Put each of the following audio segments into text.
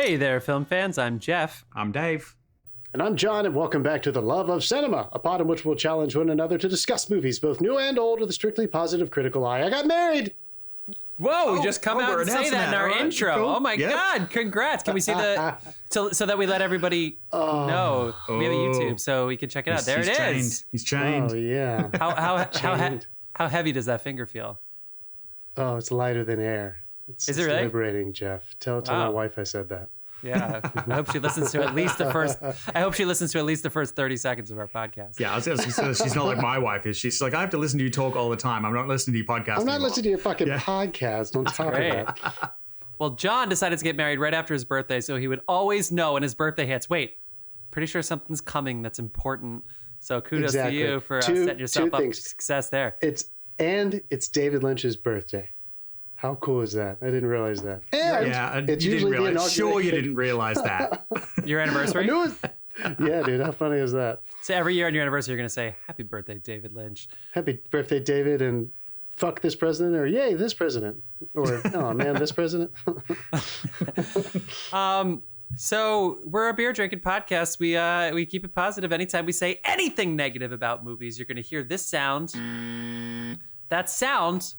Hey there, film fans. I'm Jeff. I'm Dave. And I'm John, and welcome back to The Love of Cinema, a pod in which we'll challenge one another to discuss movies, both new and old, with a strictly positive critical eye. I got married! Whoa, we just come out and say that in our intro. Cool. Oh my God, congrats. Can we see the, so that we let everybody know we have a YouTube so we can check it out. There it is. Chained. He's chained. Oh, yeah. How heavy does that finger feel? Oh, it's lighter than air. It's really? liberating, Jeff. Tell my wife I said that. Yeah, I hope she listens to at least the first. I hope she listens to at least the first 30 seconds of our podcast. Yeah, I was gonna say, she's not like my wife is. She's like, I have to listen to you talk all the time. I'm not listening to your podcast. I'm not listening to your fucking podcast. Don't talk Great. about that. Well, John decided to get married right after his birthday, so he would always know when his birthday hits. Wait, pretty sure something's coming that's important. So kudos to you for setting yourself up for success there. It's David Lynch's birthday. How cool is that? I didn't realize that. And it's usually the inauguration. Sure, you didn't realize that. Your anniversary? I knew it. Yeah, dude. How funny is that? So every year on your anniversary, you're going to say, "Happy birthday, David Lynch." Happy birthday, David, and fuck this president, or yay, this president, or oh man, this president. So we're a beer drinking podcast. We keep it positive. Anytime we say anything negative about movies, you're going to hear this sound. That sound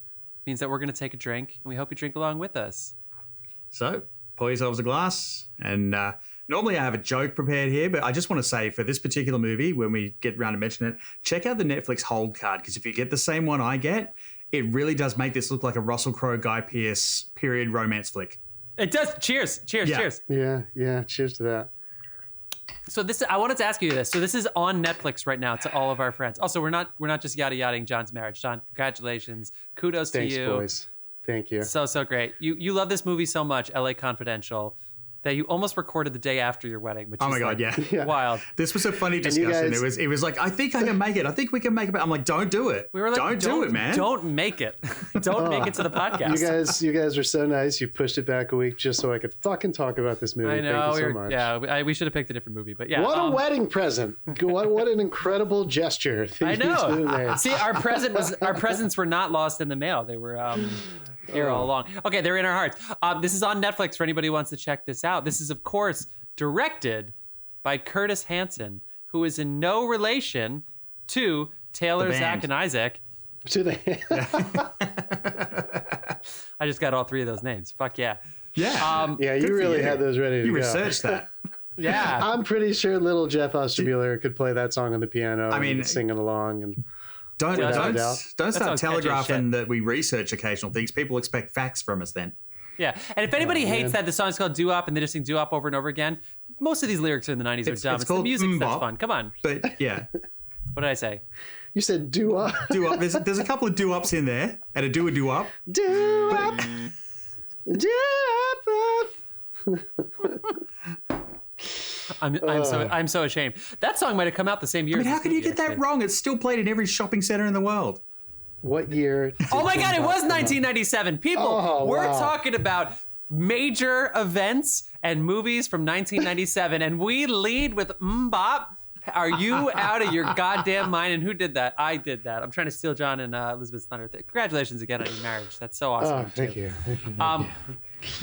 means that we're going to take a drink, and we hope you drink along with us. So, pour yourselves a glass. And normally I have a joke prepared here, but I just want to say for this particular movie, when we get around to mention it, check out the Netflix hold card, because if you get the same one I get, it really does make this look like a Russell Crowe, Guy Pearce period romance flick. It does. Cheers. Cheers. Yeah. Cheers to that. So I wanted to ask you this. So this is on Netflix right now to all of our friends. Also, we're not just yada-yadaing John's marriage. John, congratulations. Kudos to you. Thanks, boys. Thank you. So great. You love this movie so much, LA Confidential, that you almost recorded the day after your wedding, which is God, yeah. wild. This was a funny discussion. It was like, I think I can make it. I think we can make it. I'm like, don't do it. We were like, don't do it, man. Don't make it. Don't make it to the podcast. You guys were so nice. You pushed it back a week just so I could fucking talk about this movie. I know. Thank you so much. Yeah, we should have picked a different movie, but yeah. What a wedding present! What an incredible gesture! I know. See, our presents were not lost in the mail. They were here all along. Okay, they're in our hearts. This is on Netflix for anybody who wants to check this out. This is, of course, directed by Curtis Hanson, who is in no relation to Taylor, Zach, and Isaac. I just got all three of those names. Fuck yeah. Yeah. Yeah, you really had those ready to go. You researched that. Yeah. I'm pretty sure little Jeff Osterbuehler could play that song on the piano. And sing it along. And Don't start telegraphing that we research occasional things. People expect facts from us then. Yeah, and if anybody hates that the song's called doo-wop and they just sing doo-wop over and over again, most of these lyrics in the 90s are dumb. It's the music that's fun. Come on. But yeah. What did I say? You said doo-wop. Doo-wop. There's a couple of doo-wops in there, and a doo-wop. Doo-wop. I'm so ashamed. That song might have come out the same year. I mean, how could you get that wrong? It's still played in every shopping center in the world. What year? Oh my God, it was 1997. People, we're talking about major events and movies from 1997, and we lead with Mbop. Are you out of your goddamn mind? And who did that? I did that. I'm trying to steal John and Elizabeth's thunder. Congratulations again on your marriage. That's so awesome. Oh, thank you.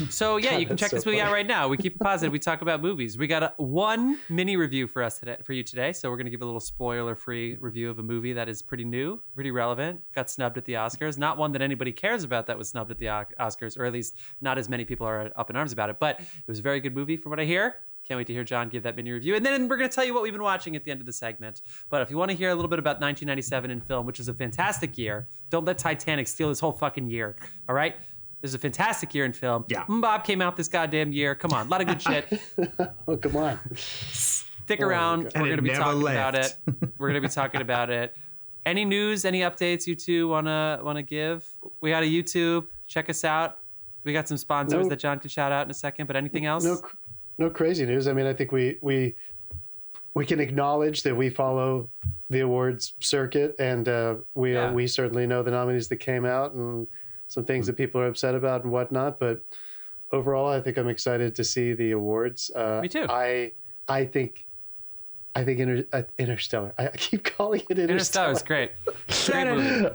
So yeah, you can check this movie out right now. We keep it positive. We talk about movies. We got one mini review for you today. So we're gonna give a little spoiler-free review of a movie that is pretty new, pretty relevant. Got snubbed at the Oscars. Not one that anybody cares about that was snubbed at the Oscars, or at least not as many people are up in arms about it. But it was a very good movie from what I hear. Can't wait to hear John give that mini review. And then we're going to tell you what we've been watching at the end of the segment. But if you want to hear a little bit about 1997 in film, which was a fantastic year, don't let Titanic steal this whole fucking year. All right? This is a fantastic year in film. Yeah. Bob came out this goddamn year. Come on. A lot of good shit. Oh, come on. Stick around. We're going to be talking about it. We're going to be talking about it. Any news, any updates you two want to give? We got a YouTube. Check us out. We got some sponsors that John can shout out in a second. But anything else? No crazy news. I mean, I think we can acknowledge that we follow the awards circuit, and we certainly know the nominees that came out and some things that people are upset about and whatnot. But overall, I think I'm excited to see the awards. Me too. I think I think Interstellar. I keep calling it Interstellar. Interstellar is great. Great movie.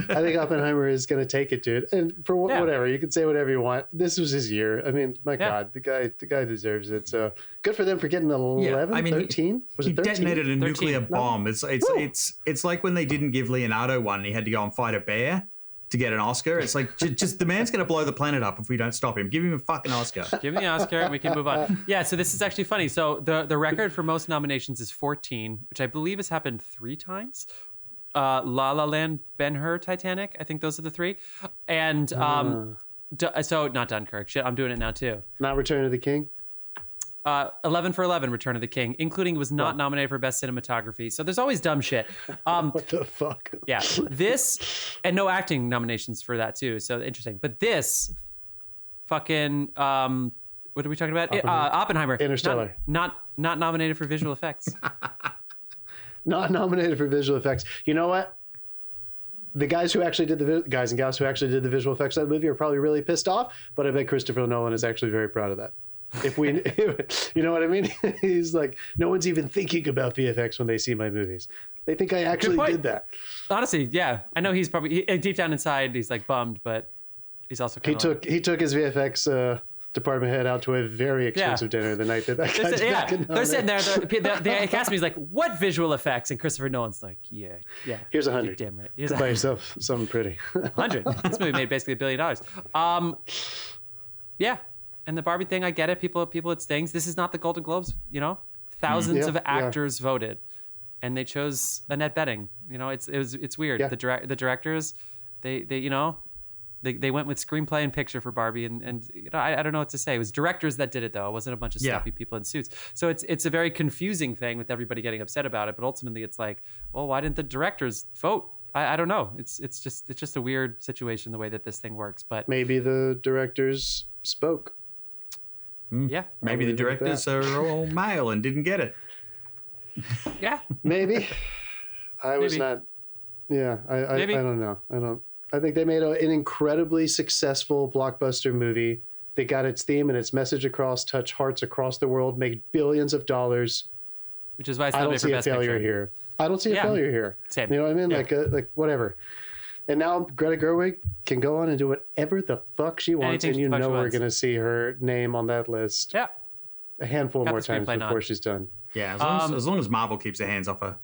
I think Oppenheimer is going to take it, dude. And for whatever, you can say whatever you want. This was his year. I mean, my God, the guy deserves it. So good for them for getting 11, 13. Was it 13? He detonated a 13. nuclear bomb. It's like when they didn't give Leonardo one. He had to go and fight a bear to get an Oscar. It's like, just the man's going to blow the planet up if we don't stop him. Give him a fucking Oscar. Give him the Oscar and we can move on. Yeah, so this is actually funny. So the record for most nominations is 14, which I believe has happened 3 times. La La Land, Ben-Hur, Titanic. I think those are the 3. And so not Dunkirk. Shit, I'm doing it now too. Not Return of the King? 11 for 11, Return of the King, including was not nominated for Best Cinematography. So there's always dumb shit. What the fuck? Yeah, this, and no acting nominations for that too. So interesting. But this fucking, what are we talking about? Oppenheimer. Interstellar. Not nominated for visual effects. Not nominated for visual effects. You know what? The guys who actually did guys and gals who actually did the visual effects of that movie are probably really pissed off, but I bet Christopher Nolan is actually very proud of that. If we, you know what I mean? He's like, no one's even thinking about VFX when they see my movies. They think I actually did that. Honestly, yeah. I know he's probably, deep down inside, he's like bummed, but he's also kind of he took his VFX department head out to a very expensive dinner the night that guy they're sitting there. The Academy's like, what visual effects? And Christopher Nolan's like, yeah. Here's 100. Damn right. Buy yourself something pretty. 100. This movie made basically $1 billion. Yeah. And the Barbie thing, I get it. People, it stings. This is not the Golden Globes, Thousands of actors voted, and they chose Annette Bening. It's weird. Yeah. The directors, they went with screenplay and picture for Barbie, and I don't know what to say. It was directors that did it though. It wasn't a bunch of stuffy people in suits. So it's a very confusing thing with everybody getting upset about it. But ultimately, it's like, well, why didn't the directors vote? I don't know. It's just a weird situation the way that this thing works. But maybe the directors spoke. Yeah, maybe the directors are all male and didn't get it. Yeah, maybe. I was not. Yeah, I don't know. I think they made an incredibly successful blockbuster movie. They got its theme and its message across, touch hearts across the world, made billions of dollars. Which is why it's I don't see a failure picture. here. I don't see a failure here. Same. You know what I mean? Yeah. Like whatever. And now Greta Gerwig can go on and do whatever the fuck she wants, and we're going to see her name on that list. Yeah, a handful more times before she's done. Yeah, as long as Marvel keeps their hands off her.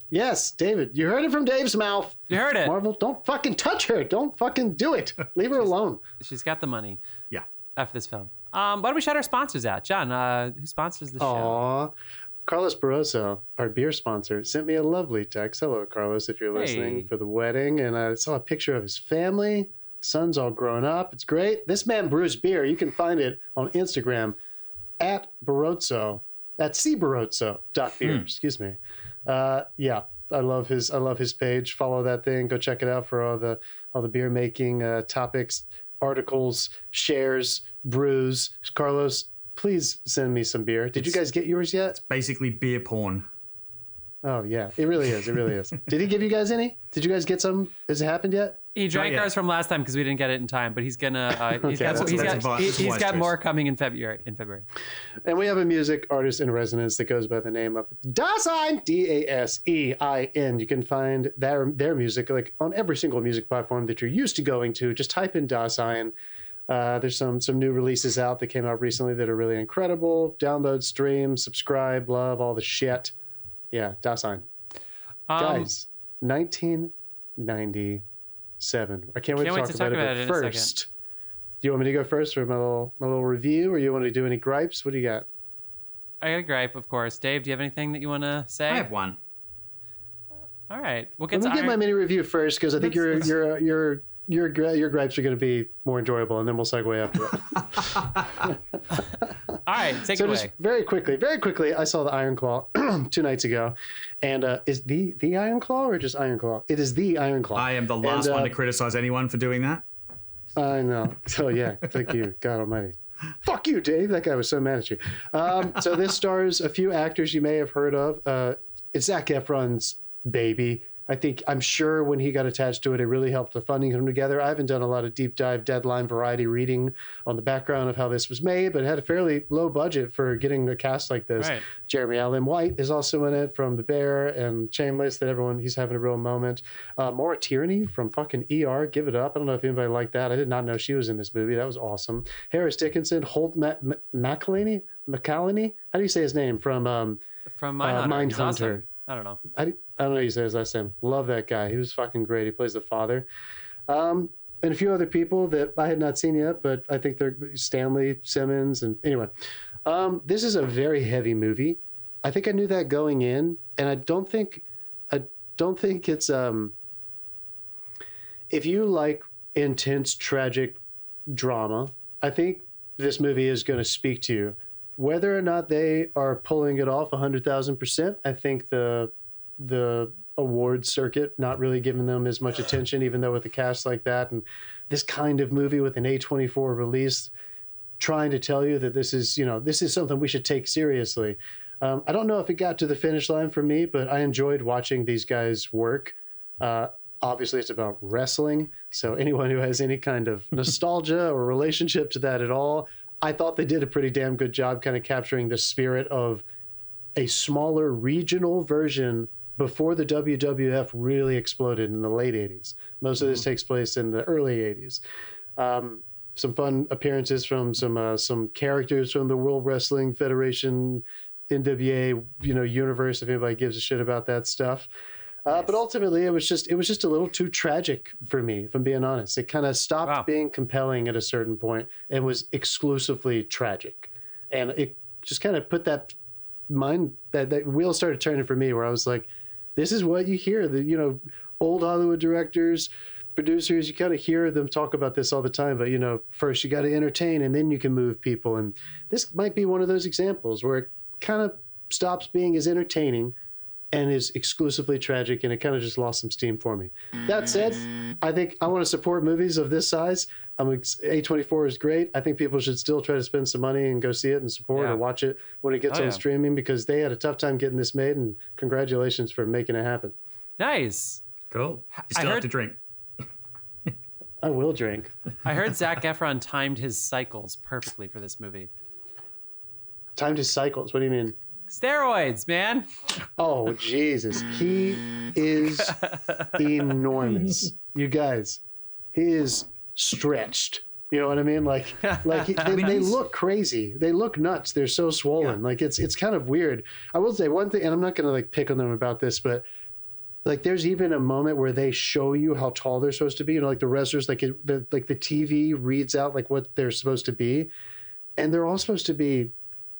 Yes, David, you heard it from Dave's mouth. You heard it. Marvel, don't fucking touch her. Don't fucking do it. Leave her alone. She's got the money. Yeah. After this film. Why don't we shout our sponsors out? John, who sponsors the show? Carlos Barroso, our beer sponsor, sent me a lovely text. Hello, Carlos, if you're listening, for the wedding. And I saw a picture of his family. Son's all grown up. It's great. This man brews beer. You can find it on Instagram at Barroso, at cbarroso.beer. Excuse me. Yeah, I love his page. Follow that thing. Go check it out for all the beer making topics, articles, shares, brews. Carlos, please send me some beer. Did you guys get yours yet? It's basically beer porn. Oh yeah, it really is. It really is. Did he give you guys any? Did you guys get some? Has it happened yet? He drank ours from last time because we didn't get it in time, but he's gonna. He's got more coming in February. And we have a music artist in residence that goes by the name of Dasein, Dasein. You can find their music like on every single music platform that you're used to going to. Just type in Dasein. There's some new releases out that came out recently that are really incredible. Download, stream, subscribe, love all the shit. Yeah, Dasein. Guys, 1997. I can't wait to talk about it. But first, do you want me to go first for my little review, or you want to do any gripes? What do you got? I got a gripe, of course. Dave, do you have anything that you want to say? I have one. All right, we'll get Let me get my mini review first because I think your gripes are going to be more enjoyable, and then we'll segue after that. All right, take it away. Just very quickly, I saw the Iron Claw 2 nights ago, and is the Iron Claw or just Iron Claw? It is the Iron Claw. I am the last one to criticize anyone for doing that. I know. So yeah, thank you, God Almighty. Fuck you, Dave. That guy was so mad at you. So this stars a few actors you may have heard of. It's Zac Efron's baby. I'm sure when he got attached to it, it really helped the funding come together. I haven't done a lot of deep dive deadline variety reading on the background of how this was made, but it had a fairly low budget for getting a cast like this. Right. Jeremy Allen White is also in it from The Bear and Shameless. He's having a real moment. Maura Tierney from fucking ER, Give It Up. I don't know if anybody liked that. I did not know she was in this movie. That was awesome. Harris Dickinson, Holt McElhenney. How do you say his name? From Mindhunter. Awesome. I don't know. I don't know how you say his last name. Love that guy. He was fucking great. He plays the father. And a few other people that I had not seen yet, but I think they're Stanley Simmons. And anyway, this is a very heavy movie. I think I knew that going in, and I don't think it's if you like intense, tragic drama, I think this movie is going to speak to you. Whether or not they are pulling it off 100,000%, I think the award circuit not really giving them as much attention, even though with a cast like that and this kind of movie with an A24 release, trying to tell you that this is something we should take seriously. I don't know if it got to the finish line for me, but I enjoyed watching these guys work. Obviously, it's about wrestling, so anyone who has any kind of nostalgia or relationship to that at all, I thought they did a pretty damn good job kind of capturing the spirit of a smaller regional version before the WWF really exploded in the late 80s. Most of this takes place in the early 80s. Some fun appearances from some characters from the World Wrestling Federation, NWA, universe, if anybody gives a shit about that stuff. Nice. But ultimately, it was just a little too tragic for me, if I'm being honest. It kind of stopped being compelling at a certain point and was exclusively tragic. And it just kind of put that wheel started turning for me, where I was like, this is what you hear. Old Hollywood directors, producers, you kind of hear them talk about this all the time. But, first you got to entertain and then you can move people. And this might be one of those examples where it kind of stops being as entertaining and is exclusively tragic, and it kind of just lost some steam for me. That said, I think I want to support movies of this size. A24 is great. I think people should still try to spend some money and go see it and support or watch it when it gets on streaming, because they had a tough time getting this made, and congratulations for making it happen. Nice. Cool. You still have to drink. I will drink. I heard Zac Efron timed his cycles perfectly for this movie. Timed his cycles? What do you mean? Steroids, man. Oh, Jesus. He is enormous. You guys, he is stretched. You know what I mean? They look crazy. They look nuts. They're so swollen. Yeah. It's kind of weird. I will say one thing, and I'm not going to pick on them about this, but there's even a moment where they show you how tall they're supposed to be. The wrestlers, the TV reads out what they're supposed to be, and they're all supposed to be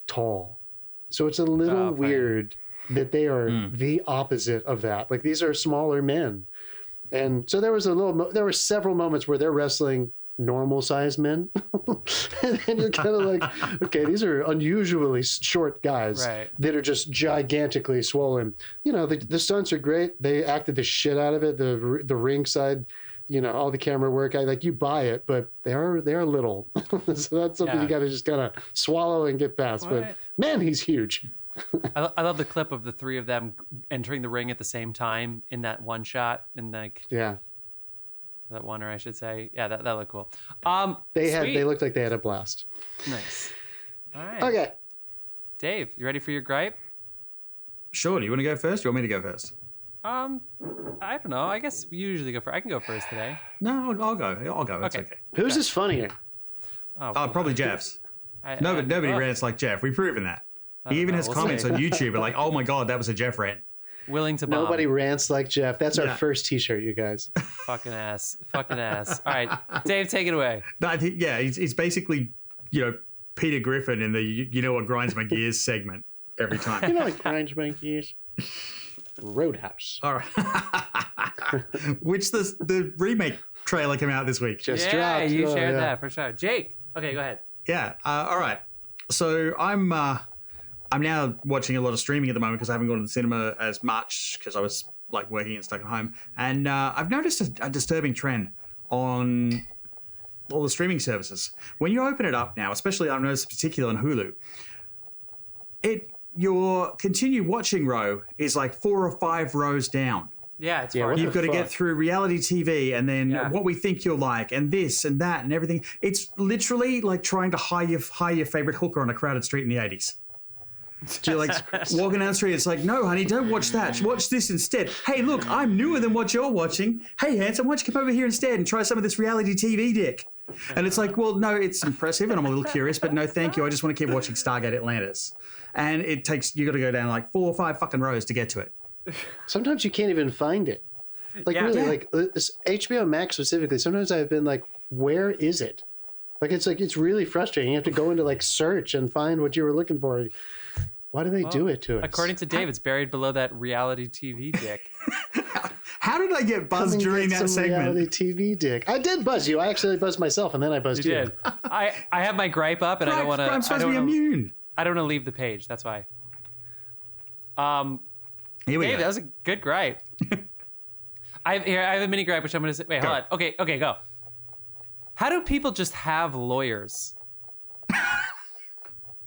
tall. So it's a little weird that they are the opposite of that. These are smaller men. And so there were several moments where they're wrestling normal sized men. And you're kind of like, okay, these are unusually short guys that are just gigantically swollen. The stunts are great. They acted the shit out of it. The ringside, all the camera work. You buy it, but they are little. So that's something you got to just kind of swallow and get past. But man, he's huge. I love the clip of the three of them entering the ring at the same time in that one shot. That one, or I should say, that looked cool. They looked like they had a blast. Nice. All right. Okay. Dave, you ready for your gripe? Sure. Do you want to go first? Or you want me to go first? I don't know. I guess we usually go first. I can go first today. No, I'll go. It's okay. Whose is funnier? Probably Jeff's. Nobody rants like Jeff. We've proven that. He even has comments on YouTube are like, oh my God, that was a Jeff rant. Willing to bomb. Nobody rants like Jeff. That's our first t-shirt, you guys. Fucking ass. All right, Dave, take it away. No, I think, he's basically, Peter Griffin in the You Know What Grinds My Gears segment every time. You know what grinds my gears? Roadhouse. All right. Which the remake trailer came out this week. Just dropped. You shared that for sure. Jake. Okay, go ahead. Yeah. All right. So I'm now watching a lot of streaming at the moment because I haven't gone to the cinema as much because I was working and stuck at home. And I've noticed a disturbing trend on all the streaming services. When you open it up now, especially I've noticed particularly on Hulu, your continue watching row is 4 or 5 rows down. Yeah, it's Yeah, far. what You've the got to get fuck? through reality TV and then Yeah. what we think you'll like and this and that and everything. It's literally like trying to hire your favorite hooker on a crowded street in the 80s. So you're like walking down the street. It's like, no, honey, don't watch that. Watch this instead. Hey, look, I'm newer than what you're watching. Hey, handsome, why don't you come over here instead and try some of this reality TV dick? And it's like, well, no, it's impressive and I'm a little curious, but no, thank you. I just want to keep watching Stargate Atlantis. And you got to go down like 4 or 5 fucking rows to get to it. Sometimes you can't even find it. Like really, like this HBO Max specifically. Sometimes I've been like, where is it? Like it's really frustrating. You have to go into like search and find what you were looking for. Why do they do it to us? According to Dave, it's buried below that reality TV dick. How did I get buzzed during that segment? Reality TV dick. I did buzz you. I actually buzzed myself, and then I buzzed you. You did. I have my gripe up, and I don't want to. I'm supposed to be immune. I don't want to leave the page. That's why. Here we Dave, go. that was a good gripe. I have a mini gripe, which I'm going to say. Wait, hold on. Okay, go. How do people just have lawyers?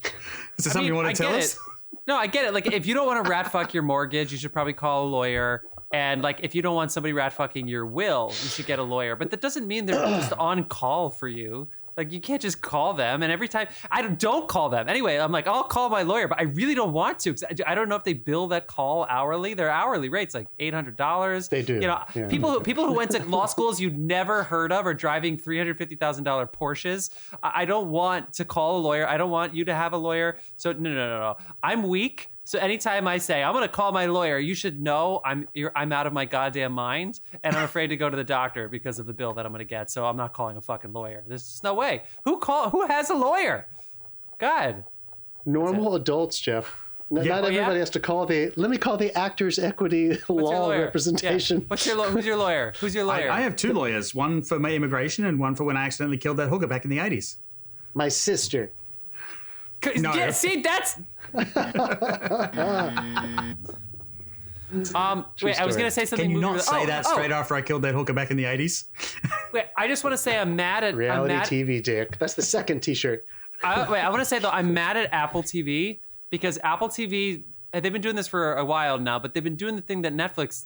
Is there something you want to tell us? No, I get it. Like, if you don't want to rat fuck your mortgage, you should probably call a lawyer. And like, if you don't want somebody rat fucking your will, you should get a lawyer. But that doesn't mean they're just on call for you. Like, you can't just call them. And every time I don't call them anyway. I'm like, I'll call my lawyer, but I really don't want to. 'Cause I don't know if they bill that call hourly. Their hourly rates like $800. They do. You know, Yeah. people who went to law schools you'd never heard of are driving $350,000 Porsches. I don't want to call a lawyer. I don't want you to have a lawyer. So no. I'm weak. So anytime I say I'm going to call my lawyer, you should know I'm out of my goddamn mind, and I'm afraid to go to the doctor because of the bill that I'm going to get. So I'm not calling a fucking lawyer. There's just no way. Who has a lawyer? God. Normal adults, Jeff. Not everybody has to call let me call the Actors Equity Law Representation. Yeah. Who's your lawyer? Who's your lawyer? I have 2 lawyers, one for my immigration and one for when I accidentally killed that hooker back in the 80s. My sister. No. Yeah, see, that's. Wait, I was gonna say something. Can you not say that straight off? after I killed that hooker back in the 80s? Wait, I just want to say I'm mad at TV dick. That's the second T-shirt. I want to say though I'm mad at Apple TV because Apple TV they've been doing this for a while now, but they've been doing the thing that Netflix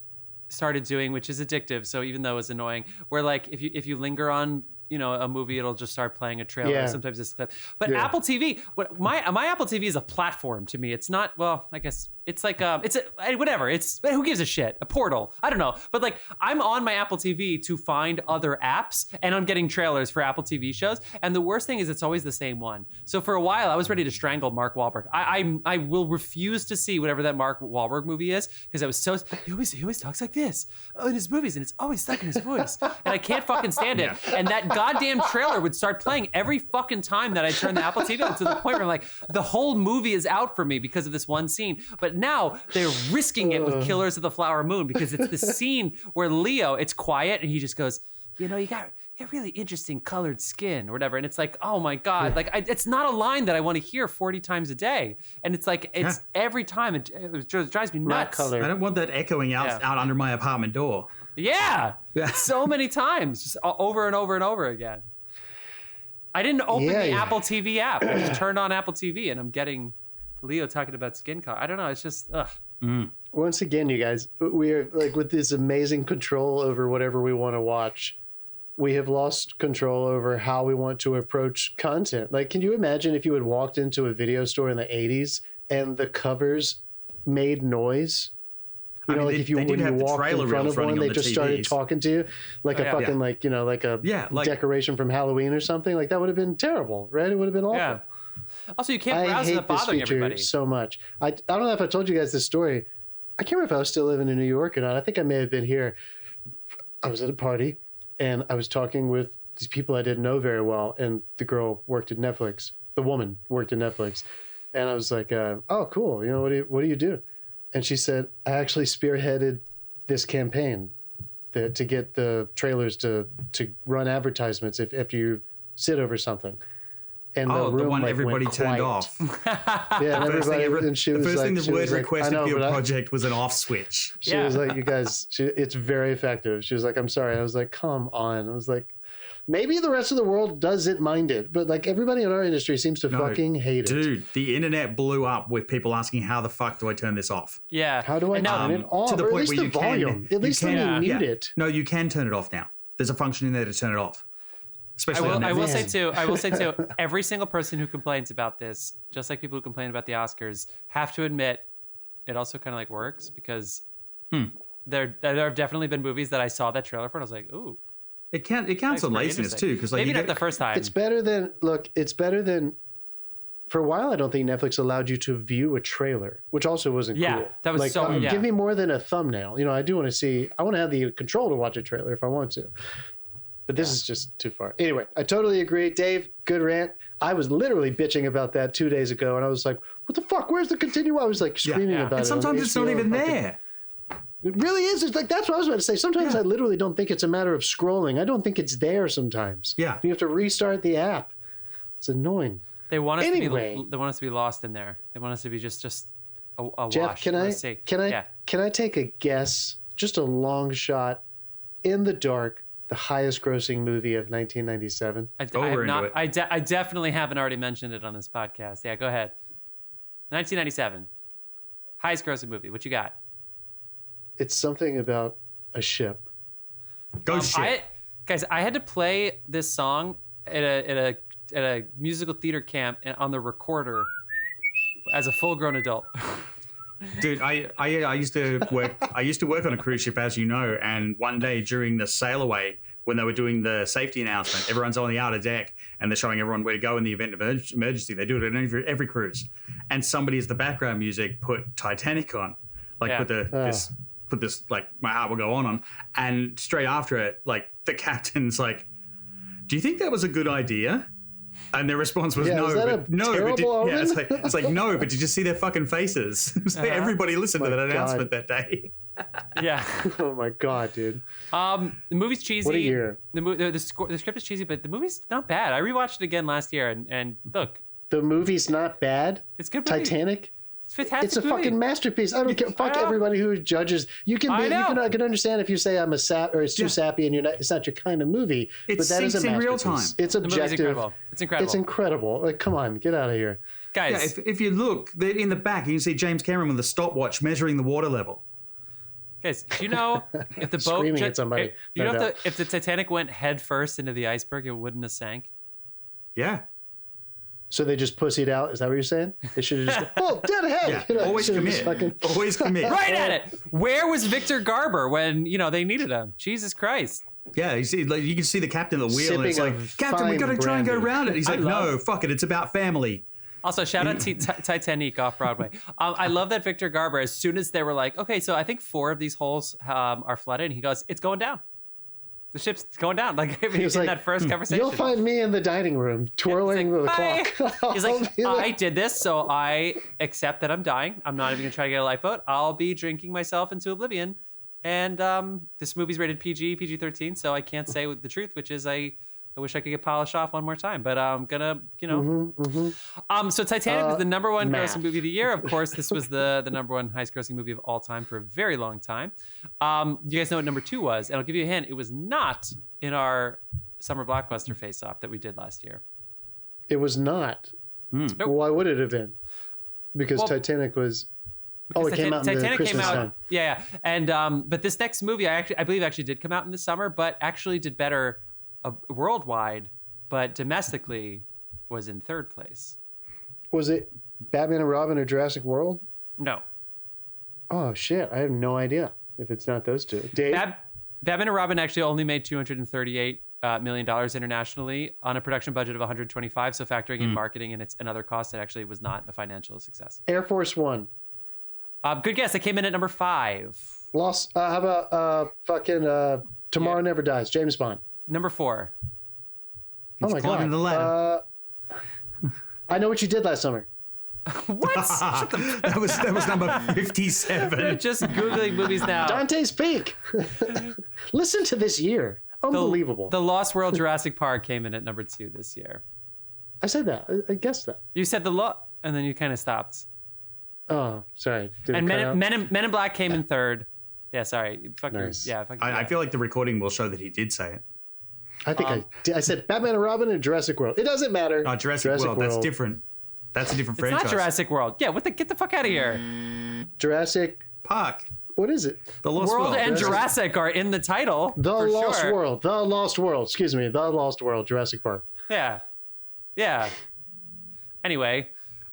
started doing, which is addictive. So even though it's annoying, where like if you linger on a movie, it'll just start playing a trailer. Yeah. Sometimes it's clip. But Apple TV, my Apple TV is a platform to me. It's not, well, I guess it's like whatever. It's who gives a shit? A portal. I don't know. But like I'm on my Apple TV to find other apps, and I'm getting trailers for Apple TV shows. And the worst thing is it's always the same one. So for a while I was ready to strangle Mark Wahlberg. I will refuse to see whatever that Mark Wahlberg movie is because I was so he always talks like this in his movies, and it's always stuck in his voice, and I can't fucking stand it. And that goddamn trailer would start playing every fucking time that I turn the Apple TV on, to the point where I'm like, the whole movie is out for me because of this one scene. But now they're risking it with Killers of the Flower Moon because it's the scene where Leo, it's quiet and he just goes, you got really interesting colored skin or whatever. And it's like, oh my God, like it's not a line that I want to hear 40 times a day. And it's like, every time it drives me nuts. I don't want that echoing out under my apartment door. Yeah. So many times, just over and over and over again. I didn't open the Apple TV app. I just turned on Apple TV and I'm getting Leo talking about skin color. I don't know. It's just, ugh. Once again, you guys, we are like with this amazing control over whatever we want to watch. We have lost control over how we want to approach content. Like, can you imagine if you had walked into a video store in the 80s and the covers made noise? You know, like if you when you walked in front of one, they just started talking to you like a fucking like a decoration from Halloween or something. Like that would have been terrible, right? It would have been awful. Yeah. Also, you can't browse without bothering everybody. So much. I don't know if I told you guys this story. I can't remember if I was still living in New York or not. I think I may have been here. I was at a party and I was talking with these people I didn't know very well, and the girl worked at Netflix. The woman worked at Netflix, and I was like, "Oh, cool. You know, what do you do?" And she said, "I actually spearheaded this campaign to get the trailers to run advertisements after you sit over something." and the room one like, everybody went turned quiet. off. Yeah, and everybody, and she the was first like, thing the word like, requested I know, for your but project was an off switch. She was like, you guys, it's very effective. She was like, I'm sorry. I was like, come on. I was like, maybe the rest of the world doesn't mind it, but like everybody in our industry seems to fucking hate it. Dude, the internet blew up with people asking, how the fuck do I turn this off? Yeah. How do I turn it off? To the point where the you volume. can, at least let me mute it. No, you can turn it off now. There's a function in there to turn it off. Especially I will say too, every single person who complains about this, just like people who complain about the Oscars, have to admit it also kind of like works because there have definitely been movies that I saw that trailer for and I was like, ooh. It counts on laziness too, because like maybe not the first time. It's better than for a while. I don't think Netflix allowed you to view a trailer, which also wasn't cool. That was like, give me more than a thumbnail. I do want to I want to have the control to watch a trailer if I want to. But this is just too far. Anyway, I totally agree. Dave, good rant. I was literally bitching about that 2 days ago, and I was like, what the fuck? Where's the continue? I was like screaming about it. And sometimes it's not even there. It really is. It's like, that's what I was about to say. Sometimes I literally don't think it's a matter of scrolling. I don't think it's there sometimes. Yeah. You have to restart the app. It's annoying. They want us to be lost in there. They want us to be just a Jeff, wash. can I take a guess? Just a long shot in the dark. The highest grossing movie of 1997. I definitely haven't already mentioned it on this podcast. Yeah, go ahead. 1997. Highest grossing movie. What you got? It's something about a ship. Ghost ship. I had to play this song at a musical theater camp on the recorder as a full-grown adult. Dude, I used to work on a cruise ship, as you know, and one day during the sail away, when they were doing the safety announcement, everyone's on the outer deck and they're showing everyone where to go in the event of emergency. They do it on every cruise, and somebody as the background music put Titanic on, put this like My Heart Will Go On, and straight after it, like the captain's like, "Do you think that was a good idea?" And their response was no. It's like no, but did you see their fucking faces? Everybody listened to that announcement that day. Yeah. Oh my god, dude. The movie's cheesy. What a year. The script is cheesy, but the movie's not bad. I rewatched it again last year, and look, the movie's not bad. It's good. Movie. Titanic. It's fantastic. It's a fucking masterpiece. I don't care. Fuck everybody who judges. I can understand if you say I'm a sap or it's too sappy and it's not your kind of movie. But that is a masterpiece. In real time. It's objective. It's incredible. It's incredible. Like, come on, get out of here, guys. If you look in the back, you can see James Cameron with a stopwatch measuring the water level. Guys, do you know if the boat screaming at somebody? If the Titanic went head first into the iceberg, it wouldn't have sank? Yeah. So they just pussied out? Is that what you're saying? They should have just dead ahead. Yeah. Always commit. Always commit. Right at it. Where was Victor Garber when they needed him? Jesus Christ. Yeah, you see, you can see the captain of the wheel, and it's like, Captain, we got to try and go around it. He's like, no, fuck it, it's about family. Also, shout out to Titanic off Broadway. I love that Victor Garber, as soon as they were like, okay, so I think 4 of these holes are flooded, and he goes, it's going down. The ship's going down. Like that first conversation. You'll find me in the dining room twirling the clock. He's like, I did this, so I accept that I'm dying. I'm not even gonna try to get a lifeboat. I'll be drinking myself into oblivion. And this movie's rated PG-13, so I can't say the truth, which is I wish I could get polished off one more time, but I'm gonna, So Titanic was the number one grossing movie of the year. Of course, this was the number one highest grossing movie of all time for a very long time. You guys know what number 2 was, and I'll give you a hint. It was not in our summer blockbuster face-off that we did last year. It was not. Nope. Why would it have been? Because Titanic was. It came out in the Christmas time. Yeah. And but this next movie, I believe actually did come out in the summer, but actually did better worldwide, but domestically was in 3rd place. Was it Batman and Robin or Jurassic World? No. Oh shit! I have no idea if it's not those two. Dave? Batman and Robin actually only made $238 million internationally on a production budget of 125. So factoring in marketing and other costs, it actually was not a financial success. Air Force One. Good guess. It came in at number 5. Lost. How about Tomorrow Never Dies? James Bond. Number 4. Oh my god! The ladder. I Know What You Did Last Summer. What? that was number 57. You're just Googling movies now. Dante's Peak. Listen to this year. Unbelievable. The Lost World Jurassic Park came in at number 2 this year. I said that. I guessed that. You said the law, and then you kind of stopped. Oh, sorry. Did And it cut out? Men in Black came in third. Yeah, sorry. Nice. I feel like the recording will show that he did say it. I think I said Batman and Robin and Jurassic World. It doesn't matter. Oh, Jurassic World. That's different. That's a different franchise. It's not Jurassic World. Yeah, get the fuck out of here. Jurassic Park. What is it? The Lost World World. and Jurassic are in the title. The for Lost sure. World. The Lost World. Excuse me. The Lost World. Jurassic Park. Yeah. Anyway,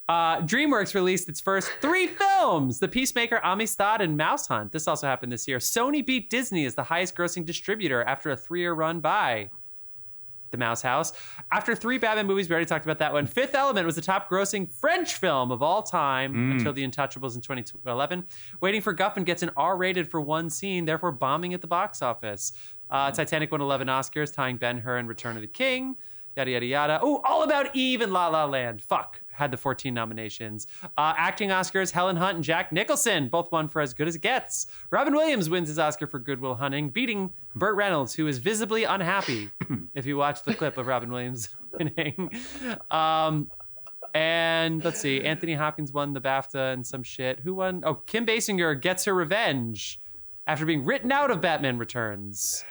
DreamWorks released its first 3 films: The Peacemaker, Amistad, and Mouse Hunt. This also happened this year. Sony beat Disney as the highest-grossing distributor after a 3-year run by The Mouse House. After 3 Batman movies, we already talked about that one. Fifth Element was the top-grossing French film of all time until The Untouchables in 2011. Waiting for Guffin gets an R-rated for one scene, therefore bombing at the box office. Titanic won 11 Oscars, tying Ben-Hur and Return of the King. Yada, yada, yada. Oh, All About Eve and La La Land. Fuck. Had the 14 nominations. Acting Oscars, Helen Hunt and Jack Nicholson both won for As Good as It Gets. Robin Williams wins his Oscar for Good Will Hunting, beating Burt Reynolds, who is visibly unhappy if you watch the clip of Robin Williams winning. And let's see. Anthony Hopkins won the BAFTA and some shit. Who won? Oh, Kim Basinger gets her revenge after being written out of Batman Returns.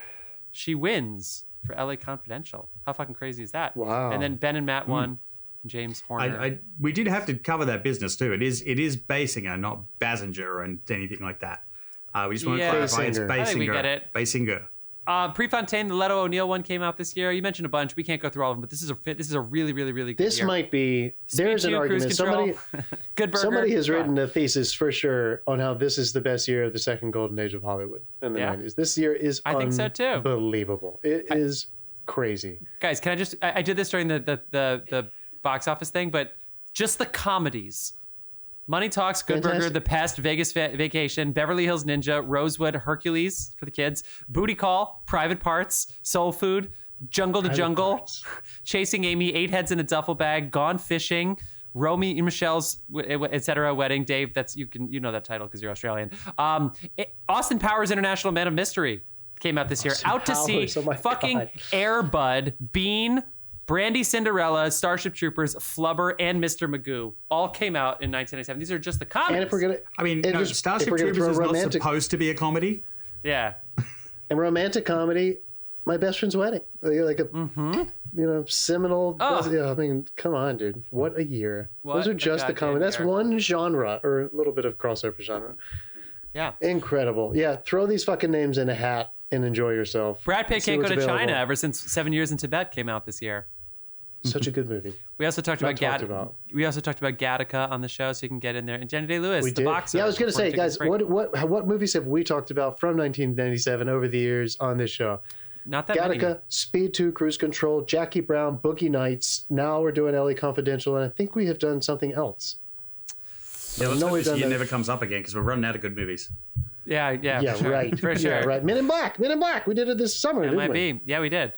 She wins for LA Confidential. How fucking crazy is that? Wow. And then Ben and Matt won. James Horner. We did have to cover that business too. It is Basinger, not Basinger or anything like that. We just want to clarify it's Basinger. I think we get it. Basinger. Prefontaine, the Leto O'Neill one came out this year. You mentioned a bunch. We can't go through all of them, but this is a really, really, really good This year. might be. There's an argument. Somebody has written a thesis for sure on how this is the best year of the second golden age of Hollywood in the 90s. This year is I think so too. Unbelievable. It is crazy. Guys, can I just? I did this during the box office thing, but just the comedies. Money Talks, Good Burger, The Pest, Vegas Vacation, Beverly Hills Ninja, Rosewood, Hercules for the kids, Booty Call, Private Parts, Soul Food, Jungle to Jungle, Chasing Amy, 8 Heads in a Duffel Bag, Gone Fishing, Romy and Michelle's, etc. Wedding. Dave, you know that title because you're Australian. Austin Powers International Man of Mystery came out this year. Out to Sea, fucking Air Bud, Bean, Brandy Cinderella, Starship Troopers, Flubber, and Mr. Magoo all came out in 1997. These are just the comedies. And if we're gonna, Starship Troopers is not supposed to be a comedy. Yeah. And romantic comedy, My Best Friend's Wedding, like a seminal. I mean, come on, dude, what a year! Those are just the comedy. That's one genre or a little bit of crossover genre. Yeah. Incredible. Yeah, throw these fucking names in a hat and enjoy yourself. Brad Pitt can't go to China ever since 7 Years in Tibet came out this year. Such a good movie. We also talked about Gattaca on the show, so you can get in there. And Jenny Day-Lewis, the boxer. Yeah, I was going to say, guys, what movies have we talked about from 1997 over the years on this show? Not that Gattaca, many. Speed 2, Cruise Control, Jackie Brown, Boogie Nights. Now we're doing LA Confidential, and I think we have done something else. Yeah, let's hope this year never comes up again because we're running out of good movies. Yeah, for sure. Right. For sure. Yeah, right. Men in Black. We did it this summer, It might be. Yeah, we did.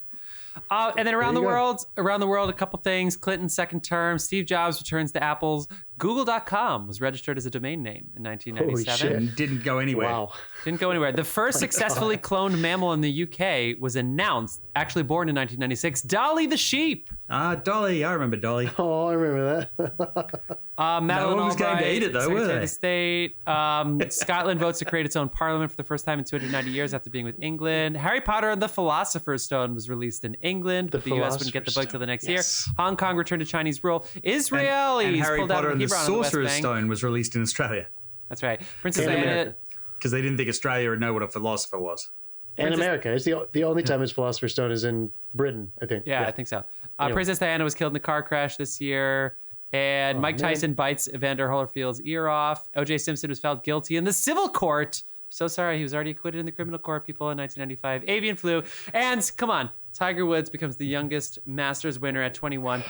And then around the world, a couple things. Clinton's second term. Steve Jobs returns to Apple's. Google.com was registered as a domain name in 1997. And didn't go anywhere. Wow. Didn't go anywhere. The first successfully cloned mammal in the UK was announced, actually born in 1996. Dolly the sheep. Dolly. I remember Dolly. Oh, I remember that. Madeline no one was going to eat it, though, were Secretary they? of State. Scotland votes to create its own parliament for the first time in 290 years after being with England. Harry Potter and the Philosopher's Stone was released in England, but the U.S. wouldn't get the book till the next year. Hong Kong returned to Chinese rule. Israelis and Harry pulled Potter out of and the Hebron Sorcerer's Stone was released in Australia. That's right. Princess Diana. Because they didn't think Australia would know what a philosopher was. And America. It's the only time his Philosopher's Stone is in Britain, I think. Yeah, I think so. Anyway. Princess Diana was killed in the car crash this year. And Mike Tyson bites Evander Holyfield's ear off. O.J. Simpson was found guilty in the civil court. So sorry, he was already acquitted in the criminal court, people, in 1995. Avian flu. And come on, Tiger Woods becomes the youngest Masters winner at 21.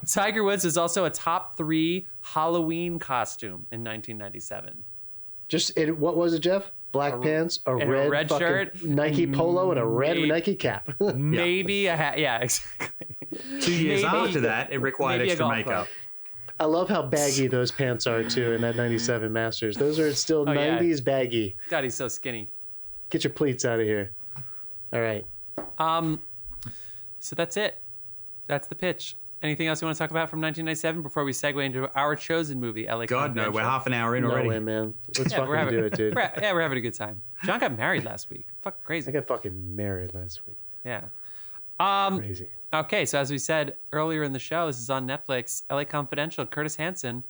Tiger Woods is also a top 3 Halloween costume in 1997. What was it, Jeff? Black pants, a red shirt, Nike polo, and a red Nike cap. Maybe a hat. Yeah, exactly. 2 years after that, it required extra makeup. I love how baggy those pants are, too, in that 97 Masters. Those are still 90s baggy. God, he's so skinny. Get your pleats out of here. All right. So that's it. That's the pitch. Anything else you want to talk about from 1997 before we segue into our chosen movie, LA God, no, we're half an hour in already. No way, man. Let's fucking do it, dude. We're having a good time. John got married last week. Fucking crazy. I got fucking married last week. Yeah. Crazy. Okay, so as we said earlier in the show, this is on Netflix. LA Confidential. Curtis Hanson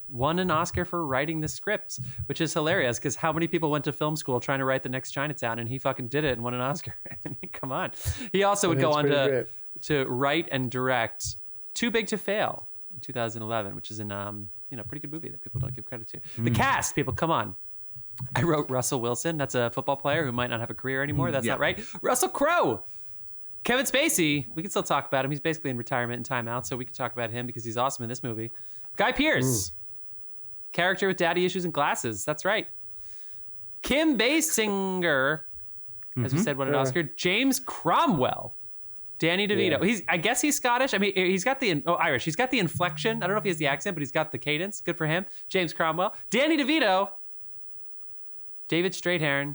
won an Oscar for writing the script, which is hilarious because how many people went to film school trying to write the next Chinatown, and he fucking did it and won an Oscar. I mean, come on. He also would go on to write and direct Too Big to Fail in 2011, which is an pretty good movie that people don't give credit to. The cast, people, come on. I wrote Russell Wilson. That's a football player who might not have a career anymore. That's not right. Russell Crowe. Kevin Spacey. We can still talk about him. He's basically in retirement and timeout, so we can talk about him because he's awesome in this movie. Guy Pearce. Character with daddy issues and glasses. That's right. Kim Basinger, as we said, won an Oscar. James Cromwell. Danny DeVito. Yeah. I guess he's Scottish. I mean, he's got Irish. He's got the inflection. I don't know if he has the accent, but he's got the cadence. Good for him. James Cromwell. Danny DeVito. David Straithairn.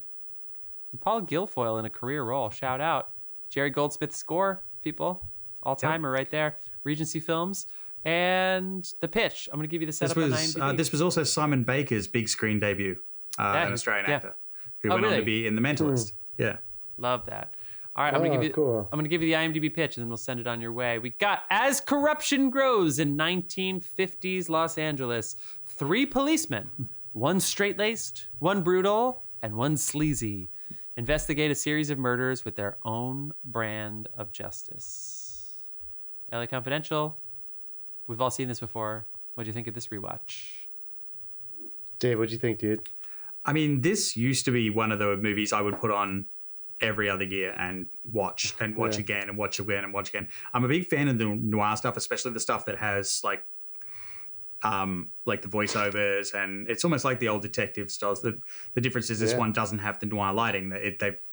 And Paul Guilfoyle in a career role. Shout out. Jerry Goldsmith score, people. All-timer right there. Regency Films. And the pitch. I'm going to give you the setup on IMDb. This was also Simon Baker's big screen debut, an Australian actor, who went on to be in The Mentalist. Yeah. Love that. All right, I'm going to give you the IMDb pitch, and then we'll send it on your way. We got, as corruption grows in 1950s Los Angeles, 3 policemen, one straight-laced, one brutal, and one sleazy, investigate a series of murders with their own brand of justice. LA Confidential. We've all seen this before. What do you think of this rewatch? Dave, what do you think, dude? I mean, this used to be one of the movies I would put on every other year and watch again and watch again and watch again. I'm a big fan of the noir stuff, especially the stuff that has like the voiceovers, and it's almost like the old detective styles. The difference is this one doesn't have the noir lighting.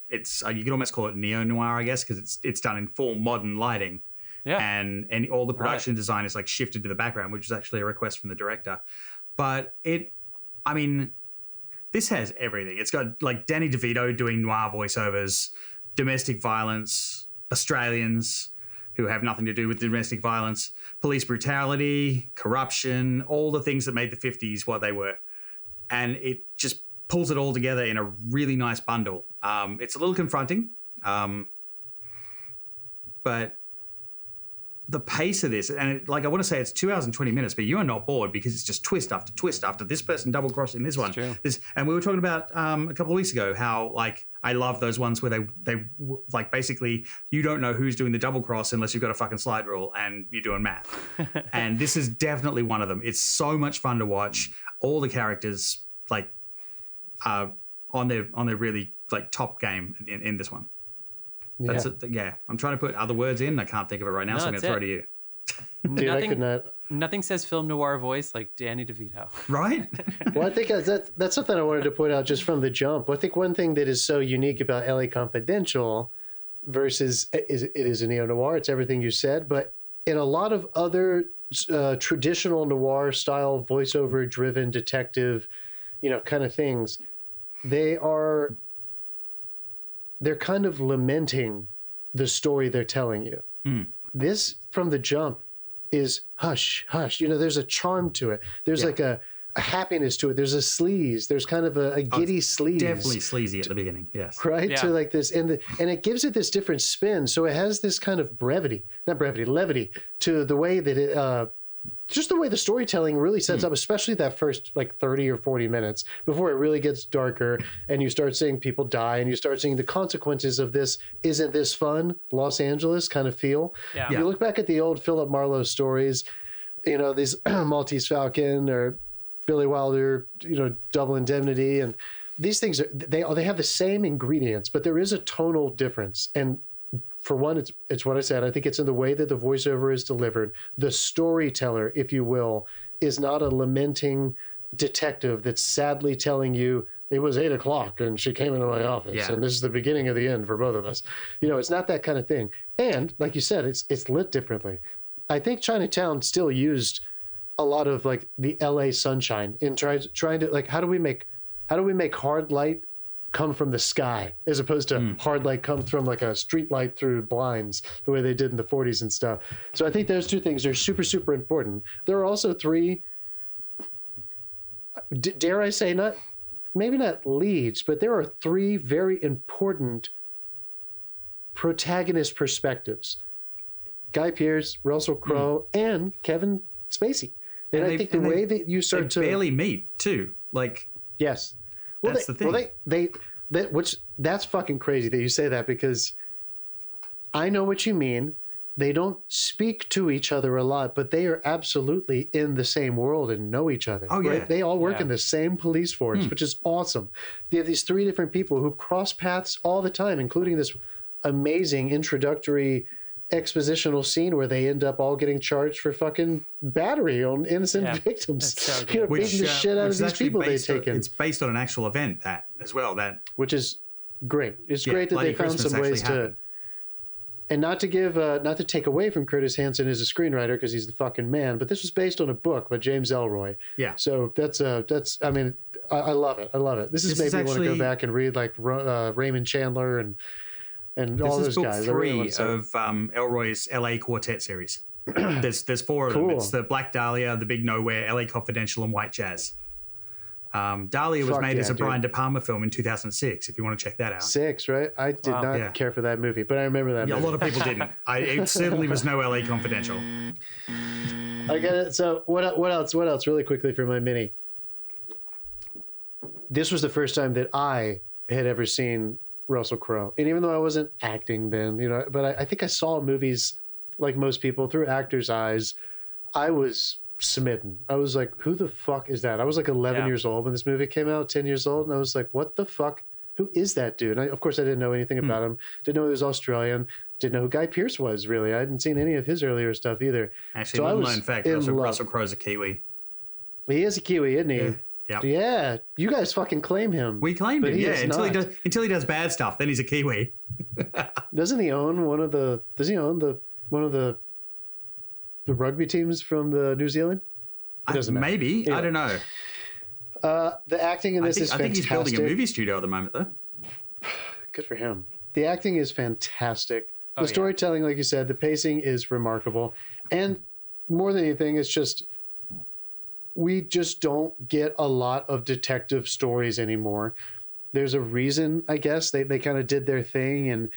It's you could almost call it neo-noir, I guess, because it's done in full modern lighting. Yeah. And all the production design is like shifted to the background, which is actually a request from the director. But this has everything. It's got like Danny DeVito doing noir voiceovers, domestic violence, Australians who have nothing to do with domestic violence, police brutality, corruption, all the things that made the 50s what they were. And it just pulls it all together in a really nice bundle. It's a little confronting, but the pace of this, and I want to say it's 2 hours and 20 minutes, but you are not bored because it's just twist after twist after this person double crossing this one. And we were talking about a couple of weeks ago how like I love those ones where they like basically you don't know who's doing the double cross unless you've got a fucking slide rule and you're doing math. And this is definitely one of them. It's so much fun to watch. All the characters like on their really like top game in this one. That's it. Yeah, I'm trying to put other words in. I can't think of it right now, so I'm going to throw it to you. Dude, nothing says film noir voice like Danny DeVito. Right? Well, I think that's something I wanted to point out just from the jump. I think one thing that is so unique about LA Confidential versus it is a neo-noir. It's everything you said. But in a lot of other traditional noir style, voiceover driven detective, kind of things, they're kind of lamenting the story they're telling you. This, from the jump, is hush, hush. There's a charm to it. There's like a happiness to it. There's a sleaze. There's kind of a giddy sleaze. Definitely sleazy at the beginning, yes. Right? Yeah. So like this, and it gives it this different spin. So it has this kind of levity to the way that it, just the way the storytelling really sets up, especially that first like 30 or 40 minutes before it really gets darker and you start seeing people die and you start seeing the consequences of this. Isn't this fun? Los Angeles kind of feel. Yeah. You look back at the old Philip Marlowe stories, these Maltese Falcon or Billy Wilder, Double Indemnity, and these things they have the same ingredients, but there is a tonal difference. And for one, it's what I said. I think it's in the way that the voiceover is delivered. The storyteller, if you will, is not a lamenting detective that's sadly telling you it was 8 o'clock and she came into my office and this is the beginning of the end for both of us. It's not that kind of thing. And like you said, it's lit differently. I think Chinatown still used a lot of like the LA sunshine in trying to like how do we make hard light come from the sky, as opposed to hard light comes from like a street light through blinds, the way they did in the 40s and stuff. So I think those two things are super, super important. There are also three, dare I say, maybe not leads, but there are three very important protagonist perspectives: Guy Pearce, Russell Crowe, and Kevin Spacey. And I think the way that you start to barely meet too, like yes, well, that's the thing. Well, that's fucking crazy that you say that, because I know what you mean. They don't speak to each other a lot, but they are absolutely in the same world and know each other. Oh, yeah. Right? They all work in the same police force, which is awesome. They have these three different people who cross paths all the time, including this amazing introductory expositional scene where they end up all getting charged for fucking battery on innocent victims. So beating the shit out of these people they take in. It's based on an actual event Which is great. It's great that they found Christmas some ways happened. to. And not to take away from Curtis Hanson as a screenwriter, because he's the fucking man, but this was based on a book by James Ellroy. Yeah. So I mean, I love it. I love it. This made me want to go back and read like Raymond Chandler and all those guys. This is book 3 of Ellroy's LA Quartet series. There's 4 of them. It's the Black Dahlia, the Big Nowhere, LA Confidential, and White Jazz. Dahlia was made as a Brian De Palma film in 2006, if you want to check that out. 6, right? I did not care for that movie, but I remember that movie. A lot of people didn't. It certainly was no LA Confidential. I get it. So what else really quickly for my mini? This was the first time that I had ever seen Russell Crowe. And even though I wasn't acting then, but I think I saw movies like most people through actors' eyes. I was smitten. I was like, who the fuck is that? I was like 11 years old when this movie came out, 10 years old, and I was like, what the fuck? Who is that dude? And of course, I didn't know anything about him. Didn't know he was Australian. Didn't know who Guy Pearce was, really. I hadn't seen any of his earlier stuff either. Actually, so little known fact, Russell Crowe's a Kiwi. He is a Kiwi, isn't he? Yeah. You guys fucking claim him. We claimed him, until he does bad stuff, then he's a Kiwi. Doesn't he own one of the rugby teams from New Zealand? Maybe. Anyway. I don't know. The acting in this is fantastic. I think he's building a movie studio at the moment, though. Good for him. The acting is fantastic. The storytelling, like you said, the pacing is remarkable. And more than anything, it's just, we just don't get a lot of detective stories anymore. There's a reason, I guess. They kind of did their thing, and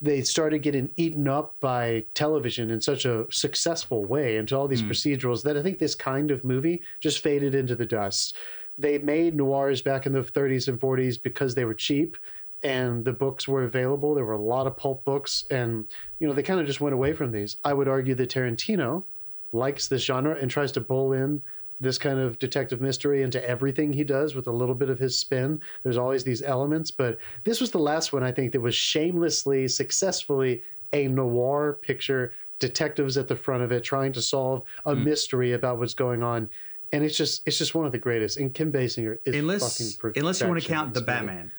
they started getting eaten up by television in such a successful way into all these procedurals that I think this kind of movie just faded into the dust. They made noirs back in the 30s and 40s because they were cheap and the books were available. There were a lot of pulp books, and they kind of just went away from these. I would argue that Tarantino likes this genre and tries to bowl in this kind of detective mystery into everything he does with a little bit of his spin. There's always these elements, but this was the last one, I think, that was shamelessly, successfully a noir picture, detectives at the front of it trying to solve a mystery about what's going on. And it's just one of the greatest. And Kim Basinger is fucking perfect. Unless you want to count The Batman.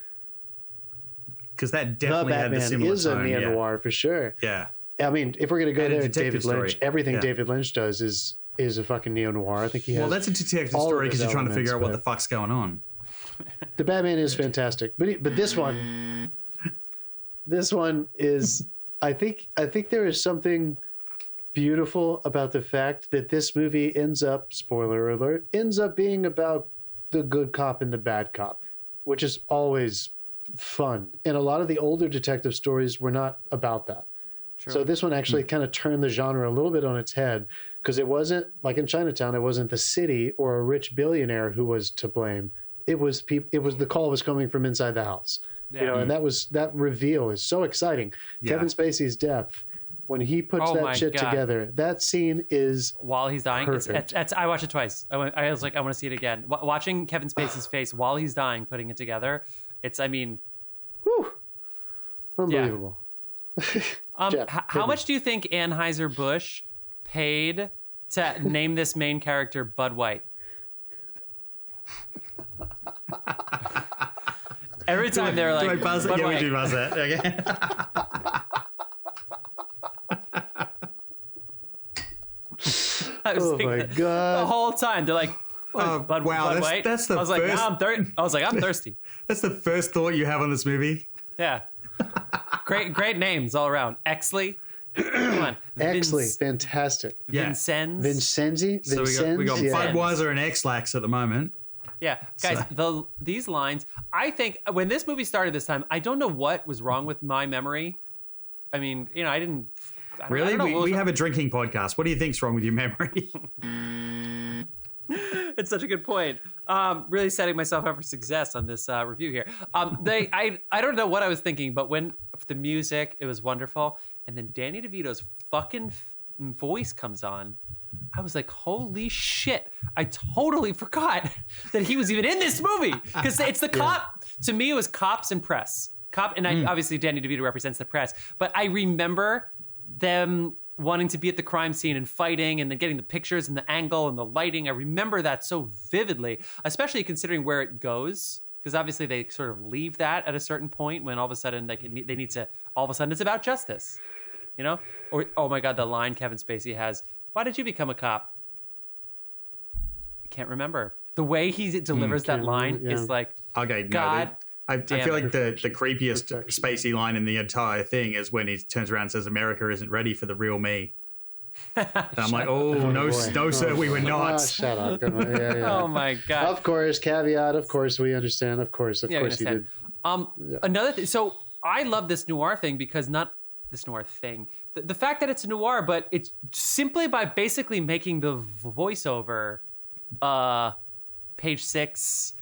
Because that definitely had the similar is a neo-noir for sure. Yeah. I mean, if we're going to go there, David Lynch, story. everything David Lynch does is a fucking neo-noir. I think he has. Well, that's a detective story because you're trying to figure out what the fuck's going on. The Batman is fantastic, but this one is. I think there is something beautiful about the fact that this movie ends up, spoiler alert, being about the good cop and the bad cop, which is always fun. And a lot of the older detective stories were not about that. True. So this one actually kind of turned the genre a little bit on its head, because it wasn't like in Chinatown. It wasn't the city or a rich billionaire who was to blame. It was the call was coming from inside the house. Yeah. And that reveal is so exciting. Yeah. Kevin Spacey's death, when he puts that shit together, that scene is while he's dying. Perfect. I watched it twice. I was like, I want to see it again. Watching Kevin Spacey's face while he's dying, putting it together. Whew, unbelievable. Yeah. Jeff, how much do you think Anheuser-Busch paid to name this main character Bud White? Every time they're like, Bud White. We do buzz it. Okay. My God. The whole time they're like, Bud White. That's the I was first... like, I'm thirsty. That's the first thought you have on this movie. Yeah. Great names all around. Exley. Come on. Exley, fantastic. Yeah. Vincenzi. So we got Budweiser and X-Lax at the moment. Yeah, guys, these lines, I think when this movie started this time, I don't know what was wrong with my memory. I mean, I didn't... Really? We have a drinking podcast. What do you think's wrong with your memory? It's such a good point. Really setting myself up for success on this review here. I don't know what I was thinking, but when the music, it was wonderful. And then Danny DeVito's fucking voice comes on. I was like, holy shit. I totally forgot that he was even in this movie. Because it's the cop. To me, it was cops and press. Obviously Danny DeVito represents the press. But I remember them wanting to be at the crime scene and fighting and then getting the pictures and the angle and the lighting. I remember that so vividly, especially considering where it goes. Because obviously they sort of leave that at a certain point when all of a sudden they need to, all of a sudden it's about justice. Or, oh my God, the line Kevin Spacey has, why did you become a cop? I can't remember. The way he delivers that line is like, okay, God. I feel like the creepiest Spacey line in the entire thing is when he turns around and says, America isn't ready for the real me. And I'm like, no, sir, we were not. Shut up. Yeah. Oh my God. Of course, caveat, of course, we understand. Of course he did. Another thing, so I love this noir thing because not this noir thing. The fact that it's noir, but it's simply by basically making the voiceover page 6,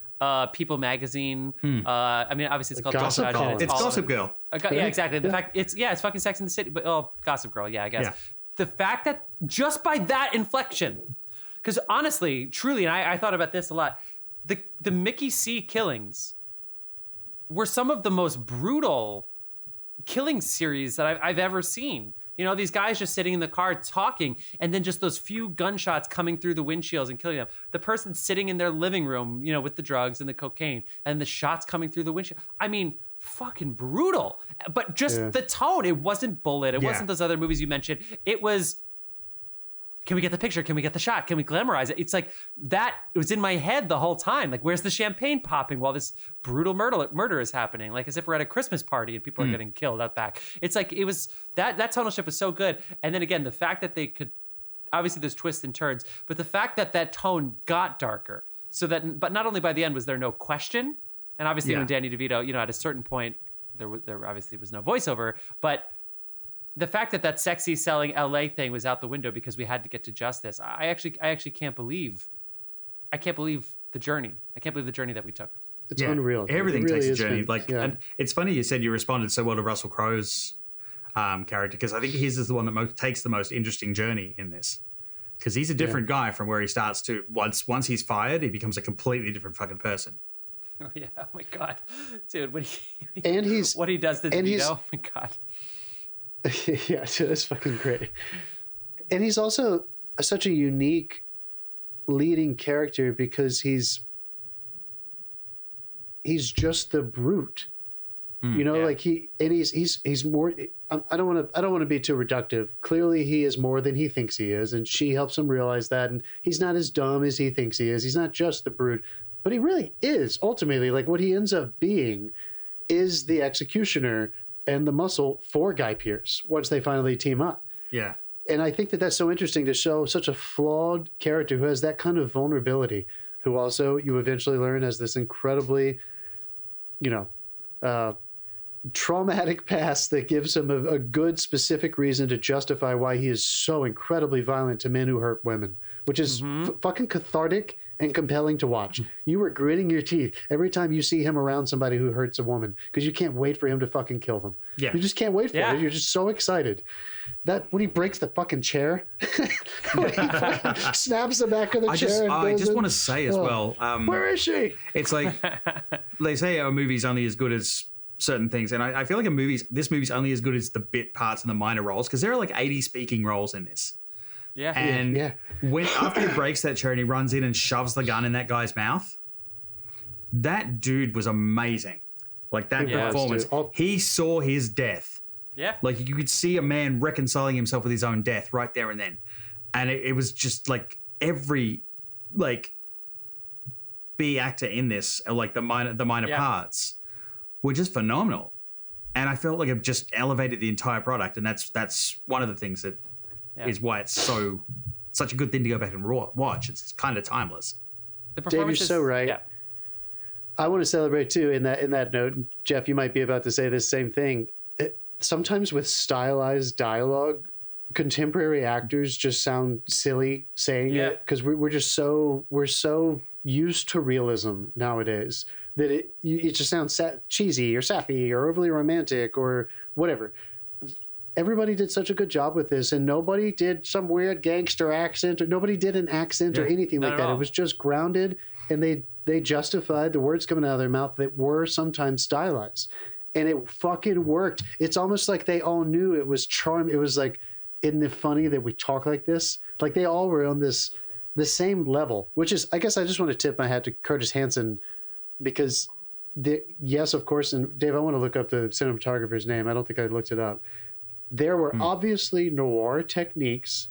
People magazine. I mean, obviously it's called Gossip Girl. It's Gossip Girl. Yeah, exactly. The fact it's fucking Sex in the City, but Gossip Girl. Yeah, I guess. Yeah. The fact that just by that inflection, because honestly, truly, and I thought about this a lot, the Mickey C killings were some of the most brutal killing series that I've ever seen. These guys just sitting in the car talking, and then just those few gunshots coming through the windshields and killing them. The person sitting in their living room, with the drugs and the cocaine, and the shots coming through the windshield. I mean, fucking brutal. But just the tone, it wasn't Bullet. It wasn't those other movies you mentioned. It was, can we get the picture? Can we get the shot? Can we glamorize it? It's like that. It was in my head the whole time. Like, where's the champagne popping while this brutal murder is happening? Like as if we're at a Christmas party and people are getting killed out back. It's like, it was that tonal shift was so good. And then again, the fact that they could, obviously there's twists and turns, but the fact that tone got darker so that, but not only by the end was there no question. And obviously when Danny DeVito, at a certain point, there obviously was no voiceover, but the fact that sexy selling LA thing was out the window because we had to get to justice. I actually can't believe the journey. I can't believe the journey that we took. It's unreal. Everything really takes a journey. And it's funny you said you responded so well to Russell Crowe's character, because I think his is the one that takes the most interesting journey in this. Because he's a different guy from where he starts to. Once he's fired, he becomes a completely different fucking person. Oh yeah! Oh my God, dude! What he does to DeVito? Oh my God. Yeah, it's fucking great. And he's also such a unique leading character because he's just the brute. Like he's more. I don't want to be too reductive. Clearly, he is more than he thinks he is, and she helps him realize that. And he's not as dumb as he thinks he is. He's not just the brute, but he really is. Ultimately, like what he ends up being is the executioner and the muscle for Guy Pearce once they finally team up. Yeah. And I think that's so interesting to show such a flawed character who has that kind of vulnerability, who also you eventually learn has this incredibly, traumatic past that gives him a good specific reason to justify why he is so incredibly violent to men who hurt women, which is fucking cathartic and compelling to watch. You were gritting your teeth every time you see him around somebody who hurts a woman because you can't wait for him to fucking kill them. Yeah. You just can't wait for it. You're just so excited. That when he breaks the fucking chair, when he fucking snaps the back of the chair. I just want to say as well. Where is she? It's like they say a movie's only as good as certain things, and I feel like this movie's only as good as the bit parts and the minor roles, because there are like 80 speaking roles in this. Yeah. And when after he breaks that chair and he runs in and shoves the gun in that guy's mouth, that dude was amazing. Like that performance. He saw his death. Yeah. Like you could see a man reconciling himself with his own death right there and then. And it was just like every B actor in this, like the minor parts, were just phenomenal. And I felt like it just elevated the entire product. And that's one of the things that is why it's such a good thing to go back and watch. It's kind of timeless. Dave, you're so right. Yeah. I want to celebrate too in that note. Jeff, you might be about to say the same thing. Sometimes with stylized dialogue, contemporary actors just sound silly saying it because we're so used to realism nowadays that it just sounds cheesy or sappy or overly romantic or whatever. Everybody did such a good job with this, and nobody did some weird gangster accent, or nobody did an accent or anything like that. It was just grounded, and they justified the words coming out of their mouth that were sometimes stylized, and it fucking worked. It's almost like they all knew it was charm. It was like, isn't it funny that we talk like this? Like they all were on the same level, which is, I guess I just want to tip my hat to Curtis Hanson, because yes, of course, and Dave, I want to look up the cinematographer's name. I don't think I looked it up. There were obviously noir techniques,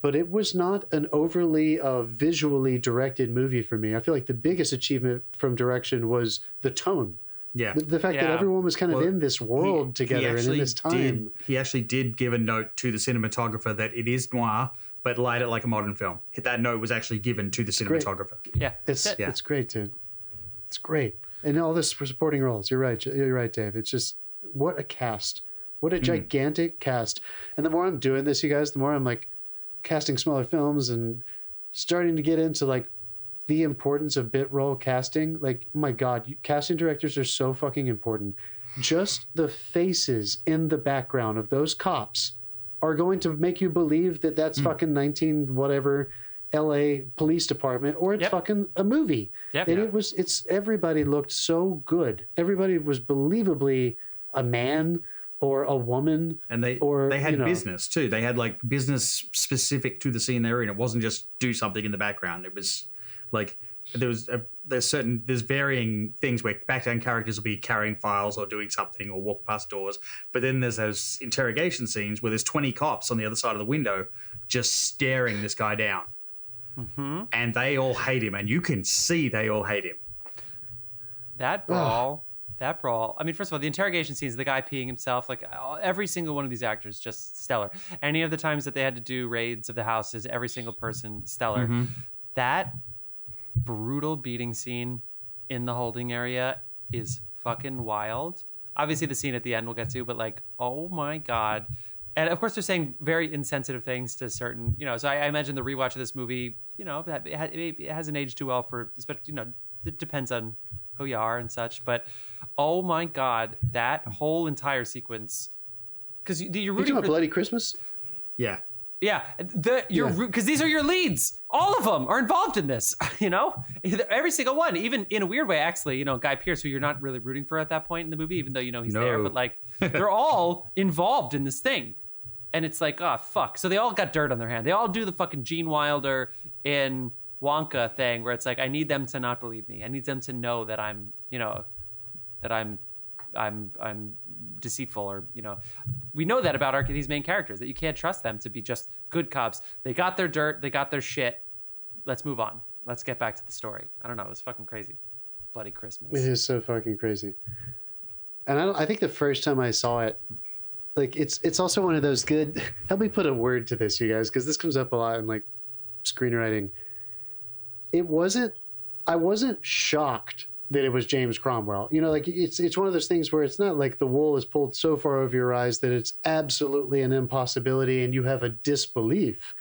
but it was not an overly visually directed movie for me. I feel like the biggest achievement from direction was the tone. Yeah. The fact that everyone was kind of in this world together and in this time. He actually did give a note to the cinematographer that it is noir, but light it like a modern film. That note was actually given to the cinematographer. Great. Yeah. It's great, dude. It's great. And all this for supporting roles. You're right, Dave. It's just, what a cast. What a gigantic cast. And the more I'm doing this, you guys, the more I'm like casting smaller films and starting to get into like the importance of bit role casting. Like, oh my God, casting directors are so fucking important. Just the faces in the background of those cops are going to make you believe that that's fucking 19 whatever LA police department, or it's fucking a movie. Yep. And everybody looked so good. Everybody was believably a man or a woman, and they had business too. They had like business specific to the scene they're in. It wasn't just do something in the background. It was like there's varying things where background characters will be carrying files or doing something or walk past doors, but then there's those interrogation scenes where there's 20 cops on the other side of the window just staring this guy down, and they all hate him, and you can see they all hate him. That brawl. I mean, first of all, the interrogation scenes, the guy peeing himself, like every single one of these actors, just stellar. Any of the times that they had to do raids of the houses, every single person, stellar. That brutal beating scene in the holding area is fucking wild. Obviously, the scene at the end we'll get to, but like, oh my God. And of course, they're saying very insensitive things to certain, so I imagine the rewatch of this movie, it hasn't aged too well for, especially, it depends on who you are and such, but oh my God, that whole entire sequence, because you're rooting for Bloody Christmas. Yeah, because these are your leads. All of them are involved in this. Every single one, even in a weird way, actually. Guy Pearce, who you're not really rooting for at that point in the movie, even though he's there, but like they're all involved in this thing, and it's like, oh fuck. So they all got dirt on their hand. They all do the fucking Gene Wilder in Wonka thing where it's like, I need them to not believe me. I need them to know that I'm deceitful, or we know that about these main characters, that you can't trust them to be just good cops. They got their dirt, they got their shit. Let's move on. Let's get back to the story. I don't know. It was fucking crazy. Bloody Christmas. It is so fucking crazy. And I think the first time I saw it, like it's also one of those good. Help me put a word to this, you guys, because this comes up a lot in like screenwriting. I wasn't shocked that it was James Cromwell. Like it's one of those things where it's not like the wool is pulled so far over your eyes that it's absolutely an impossibility and you have a disbelief.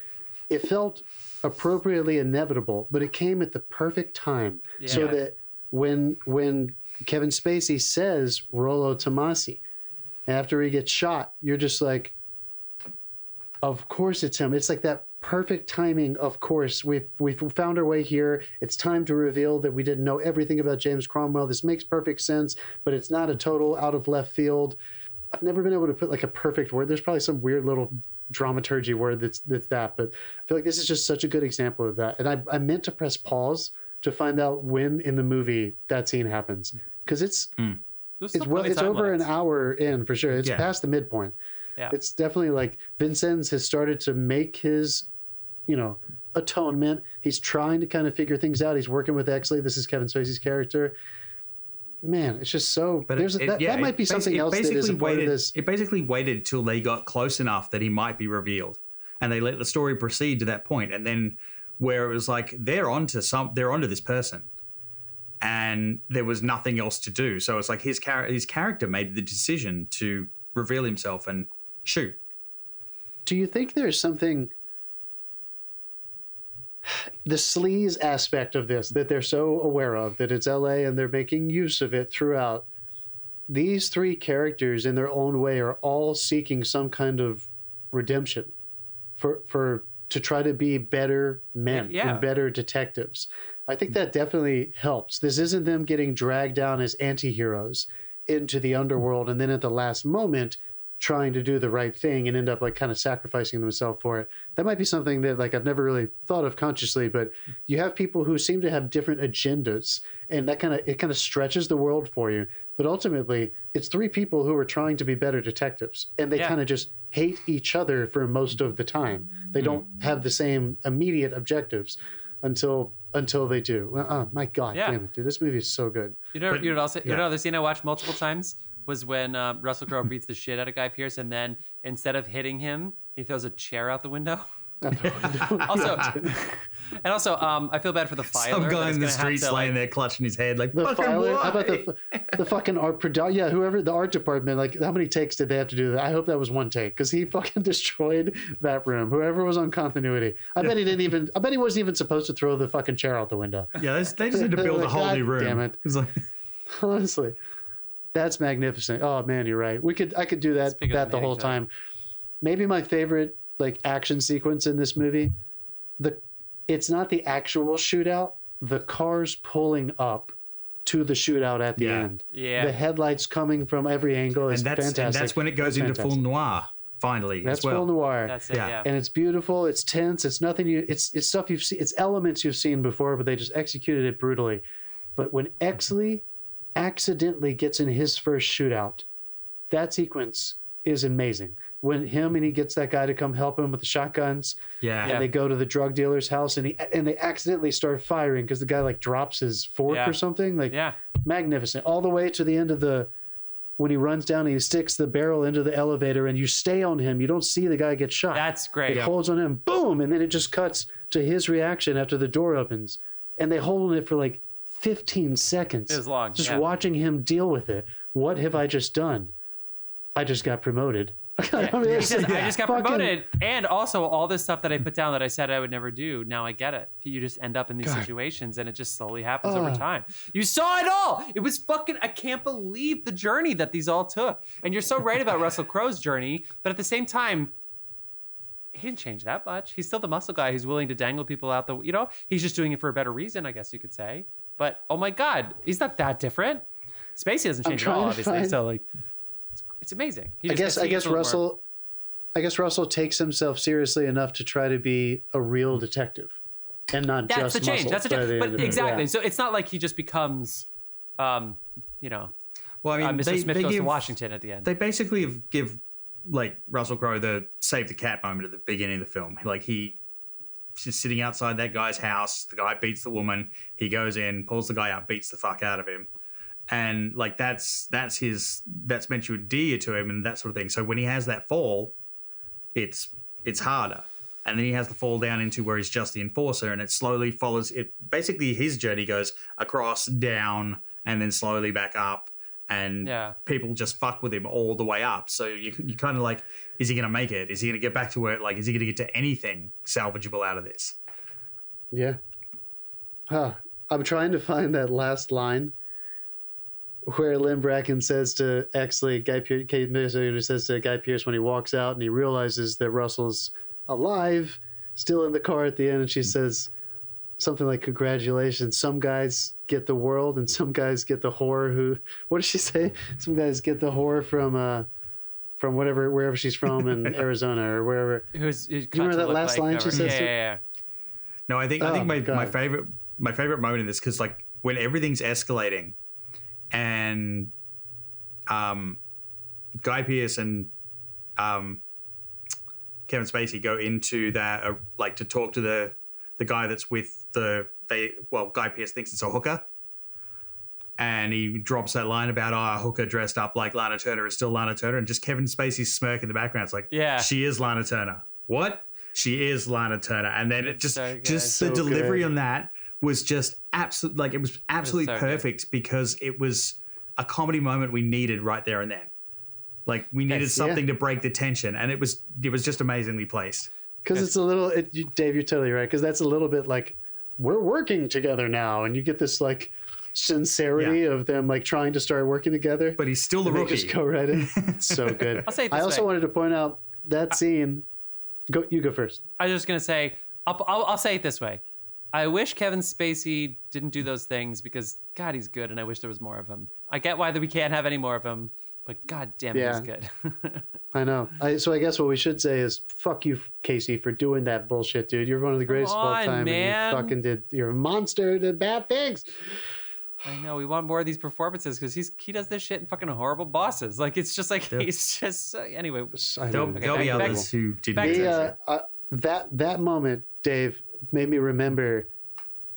It felt appropriately inevitable, but it came at the perfect time. Yeah. So that when Kevin Spacey says Rollo Tomasi after he gets shot, you're just like, of course it's him. It's like that perfect timing. Of course, we've found our way here. It's time to reveal that we didn't know everything about James Cromwell. This makes perfect sense, but it's not a total out of left field. I've never been able to put like a perfect word. There's probably some weird little dramaturgy word that's that, but I feel like this is just such a good example of that. And I meant to press pause to find out when in the movie that scene happens, because it's over an hour in for sure. It's past the midpoint. Yeah. It's definitely like Vincennes has started to make his, atonement. He's trying to kind of figure things out. He's working with Exley. This is Kevin Spacey's character. Man, it's just so. But that might be something else that is a part of this. It basically waited till they got close enough that he might be revealed, and they let the story proceed to that point, and then where it was like they're onto this person, and there was nothing else to do. So it's like his character made the decision to reveal himself and shoot. Do you think there's something? The sleaze aspect of this that they're so aware of, that it's LA and they're making use of it throughout. These three characters in their own way are all seeking some kind of redemption to try to be better men and better detectives. I think that definitely helps. This isn't them getting dragged down as anti-heroes into the underworld and then at the last moment trying to do the right thing and end up like kind of sacrificing themselves for it. That might be something that like I've never really thought of consciously, but you have people who seem to have different agendas, and that kind of stretches the world for you. But ultimately, it's three people who are trying to be better detectives, and they kind of just hate each other for most of the time. They don't have the same immediate objectives until they do. Oh my God, damn it, dude! This movie is so good. You know the scene I watched multiple times was when Russell Crowe beats the shit out of Guy Pearce, and then instead of hitting him, he throws a chair out the window. also, I feel bad for the filer. Some guy in the streets laying there clutching his head like, the fucking filer. why? How about the fucking art whoever the art department, like how many takes did they have to do that? I hope that was one take, because he fucking destroyed that room. Whoever was on continuity, I bet he wasn't even supposed to throw the fucking chair out the window. Yeah, they just need to build a whole new room. Damn it! It's like, honestly, that's magnificent. Oh man, you're right. I could do that the whole time. Maybe my favorite like action sequence in this movie, it's not the actual shootout, the cars pulling up to the shootout at the end. Yeah. The headlights coming from every angle is fantastic. And that's when it goes into full noir finally. That's full noir. That's it, yeah. And it's beautiful, it's tense, it's nothing it's stuff you've seen, it's elements you've seen before, but they just executed it brutally. But when Exley accidentally gets in his first shootout, that sequence is amazing. When he gets that guy to come help him with the shotguns, and they go to the drug dealer's house, and they accidentally start firing because the guy like drops his fork or something. Like, magnificent. All the way to the end of when he runs down and he sticks the barrel into the elevator, and you stay on him. You don't see the guy get shot. That's great. It holds on him, boom, and then it just cuts to his reaction after the door opens, and they hold on it for like 15 seconds. It was long. Just watching him deal with it. What have I just done? I just got promoted. I just got promoted, and also all this stuff that I put down that I said I would never do. Now I get it. You just end up in these situations, and it just slowly happens over time. You saw it all. It was fucking. I can't believe the journey that these all took. And you're so right about Russell Crowe's journey, but at the same time, he didn't change that much. He's still the muscle guy who's willing to dangle people out the. He's just doing it for a better reason, I guess you could say. But oh my God, he's not that different. Spacey doesn't change at all, obviously. So like. It's amazing. I guess Russell takes himself seriously enough to try to be a real detective, and not that's just the change. muscle. That's the change. But exactly. Yeah. So it's not like he just becomes, Well, I mean, Mr. Smith goes to Washington at the end. They basically give like Russell Crowe the save the cat moment at the beginning of the film. Like he's just sitting outside that guy's house. The guy beats the woman. He goes in, pulls the guy out, beats the fuck out of him. And like that's meant to endear to him and that sort of thing. So when he has that fall, it's harder. And then he has the fall down into where he's just the enforcer, and it slowly follows it. Basically, his journey goes across, down, and then slowly back up. And people just fuck with him all the way up. So you kind of like, is he going to make it? Is he going to get back to where, like, is he going to get to anything salvageable out of this? Yeah. I'm trying to find that last line where Lynn Bracken says to Exley, Kate Middleton says to Guy Pearce when he walks out and he realizes that Russell's alive, still in the car at the end, and she says something like, "Congratulations, some guys get the world and some guys get the whore what does she say? Some guys get the whore from wherever she's from in Arizona or wherever." Do you remember that last line she says? Yeah. No, I think my favorite moment in this, because like when everything's escalating, and Guy Pearce and Kevin Spacey go into that like to talk to the the guy that's with Guy Pearce thinks it's a hooker. And he drops that line about, a hooker dressed up like Lana Turner is still Lana Turner. And just Kevin Spacey's smirk in the background. It's like, she is Lana Turner. What? She is Lana Turner. And then it just the delivery on that was just absolutely, like, it was absolutely perfect because it was a comedy moment we needed right there and then. Like, we needed something to break the tension. And it was just amazingly placed. Because it's a little, Dave, you're totally right. Because that's a little bit like, we're working together now. And you get this, like, sincerity of them like trying to start working together, but he's still the rookie. Just go right in. It's so good. I also wanted to point out that scene. You go first. I was just gonna say, I'll say it this way. I wish Kevin Spacey didn't do those things because God, he's good, and I wish there was more of him. I get why we can't have any more of him, but God damn it, he's good. I know. So I guess what we should say is, fuck you, Casey, for doing that bullshit, dude. You're one of the greatest of all time, man. And you're a monster, did bad things. I know, we want more of these performances because he does this shit in fucking Horrible Bosses. Like, it's just like he's just anyway. There'll be others who didn't. That moment, Dave, made me remember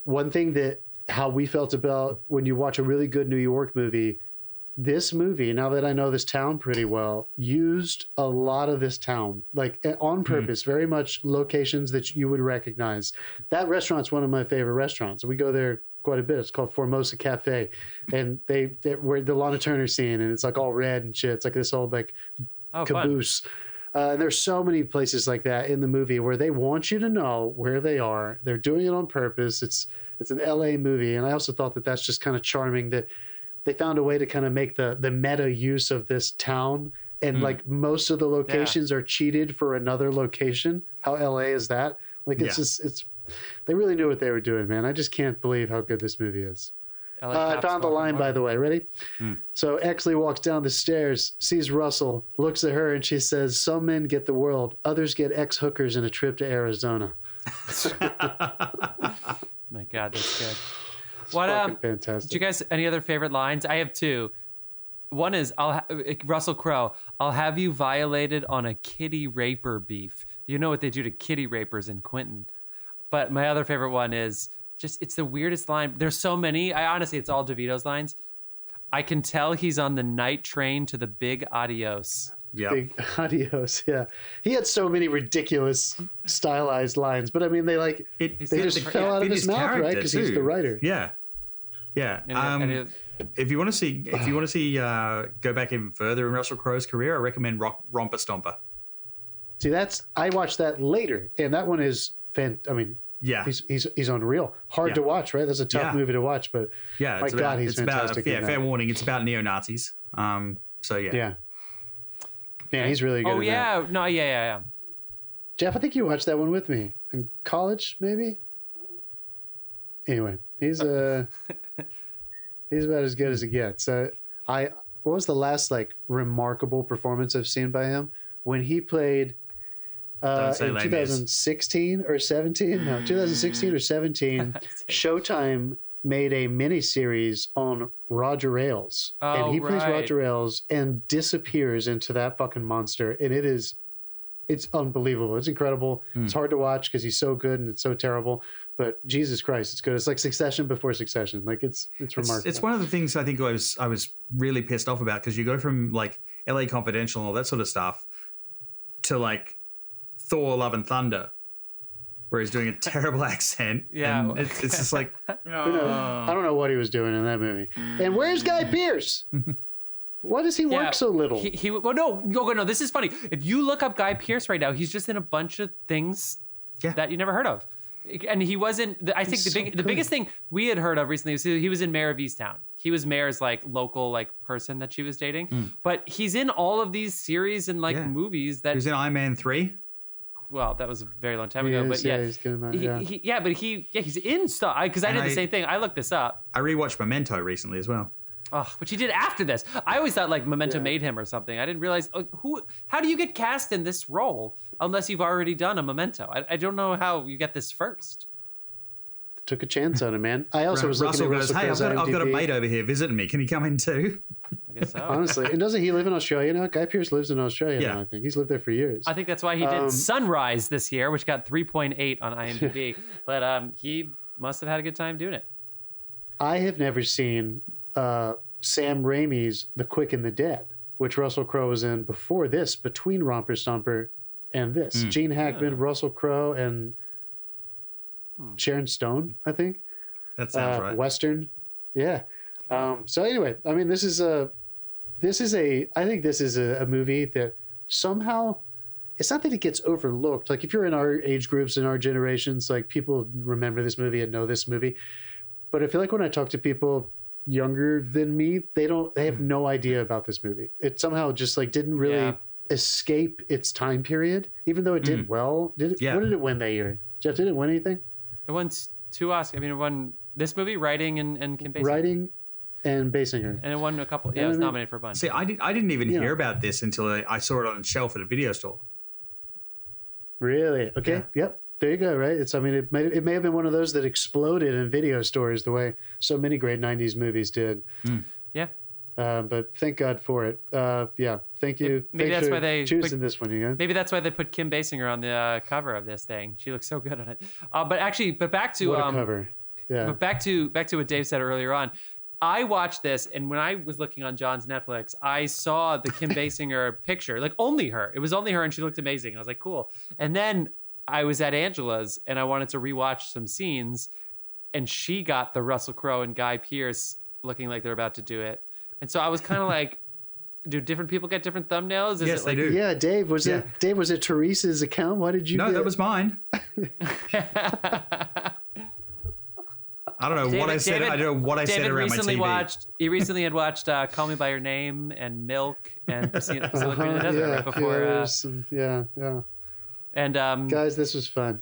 one thing that how we felt about when you watch a really good New York movie. This movie, now that I know this town pretty well, used a lot of this town, like on purpose, very much locations that you would recognize. That restaurant's one of my favorite restaurants. We go there quite a bit. It's called Formosa Cafe, and they were the Lana Turner scene, and it's like all red and shit. It's like this old like caboose. And there's so many places like that in the movie where they want you to know where they are. They're doing it on purpose. It's an LA movie, and I also thought that that's just kind of charming that they found a way to kind of make the meta use of this town, and like most of the locations are cheated for another location. How LA is that? Like it's they really knew what they were doing, man. I just can't believe how good this movie is. I found the line, by the way. Ready? So Exley walks down the stairs, sees Russell, looks at her, and she says, "Some men get the world, others get ex-hookers and a trip to Arizona." My God, that's good. What fantastic. Do you guys any other favorite lines? I have two. One is Russell Crowe. I'll have you violated on a kitty raper beef. You know what they do to kitty rapers in Quentin. But my other favorite one is just, it's the weirdest line. There's so many. Honestly, it's all DeVito's lines. I can tell he's on the night train to the big adios. Yeah. Big adios. Yeah. He had so many ridiculous stylized lines, but I mean, they just fell out of his mouth, right? Because he's the writer. Yeah. Yeah. If you want to see, go back even further in Russell Crowe's career, I recommend Romper Stomper. See, I watched that later, and that one is he's unreal. Hard to watch, right? That's a tough movie to watch, but my God, he's fantastic. Fair warning, it's about neo-Nazis. Yeah, he's really good. Oh yeah, yeah. Jeff, I think you watched that one with me in college, maybe. Anyway, he's about as good as it gets. What was the last like remarkable performance I've seen by him? When he played in 2016 or 17? No, 2016 or 17, Showtime made a miniseries on Roger Ailes. And he plays Roger Ailes and disappears into that fucking monster. And it's unbelievable. It's incredible. It's hard to watch because he's so good and it's so terrible. But Jesus Christ, it's good. It's like Succession before Succession. Like it's remarkable. It's one of the things I think I was really pissed off about, because you go from like LA Confidential and all that sort of stuff to like Thor: Love and Thunder, where he's doing a terrible accent. Yeah. And it's just like, I don't know what he was doing in that movie. And where's Guy Pearce? Why does he work so little? No, this is funny. If you look up Guy Pearce right now, he's just in a bunch of things that you never heard of. And he wasn't, I think the biggest thing we had heard of recently was he was in Mayor of Easttown. He was Mayor's like local like person that she was dating. But he's in all of these series and like movies that. He was in Iron Man 3. Well, that was a very long time ago, but he's he's in stuff. Because I did the same thing. I looked this up. I rewatched Memento recently as well. Oh, which he did after this. I always thought like Memento made him or something. I didn't realize how do you get cast in this role unless you've already done a Memento? I don't know how you get this first. took a chance on him, man. I also was looking at Russell Crowe's I've got a IMDb. mate over here visiting me. Can he come in too? I guess so. Honestly, and doesn't he live in Australia now? Guy Pearce lives in Australia now. I think he's lived there for years. I think that's why he did Sunrise this year, which got 3.8 on IMDb. But he must have had a good time doing it. I have never seen Sam Raimi's The Quick and the Dead, which Russell Crowe was in before this, between Romper Stomper and this. Gene Hackman, Russell Crowe, and Sharon Stone, I think. That sounds right. Western. Yeah. So anyway, I mean, I think this is a movie that somehow, it's not that it gets overlooked. Like if you're in our age groups and our generations, like people remember this movie and know this movie. But I feel like when I talk to people younger than me, they have no idea about this movie. It somehow just like didn't really escape its time period, even though it did well. What did it win that year? Jeff, did it win anything? It won 2 Oscars. I mean, it won this movie, writing and Kim Basinger. Writing and Basinger. And it won a couple. Yeah, it was nominated for a bunch. See, I didn't even hear about this until I saw it on a shelf at a video store. Really? Okay. Yeah. Yep. There you go. Right. It may have been one of those that exploded in video stores the way so many great '90s movies did. Yeah. But thank God for it. Thank you. Maybe that's why they choosing this one. You guys. Maybe that's why they put Kim Basinger on the cover of this thing. She looks so good on it. But back to what a cover. Yeah. But back to what Dave said earlier on. I watched this, and when I was looking on John's Netflix, I saw the Kim Basinger picture, like only her. It was only her, and she looked amazing. I was like, cool. And then I was at Angela's, and I wanted to rewatch some scenes, and she got the Russell Crowe and Guy Pearce looking like they're about to do it. And so I was kind of like, do different people get different thumbnails? Yes, they do. Yeah, Dave, was it Teresa's account? Why did you No, that was mine. I don't know what I said. I don't know what I said around my TV. He recently had watched Call Me by Your Name and Milk and Priscilla Queen of the Desert right before. And guys, this was fun.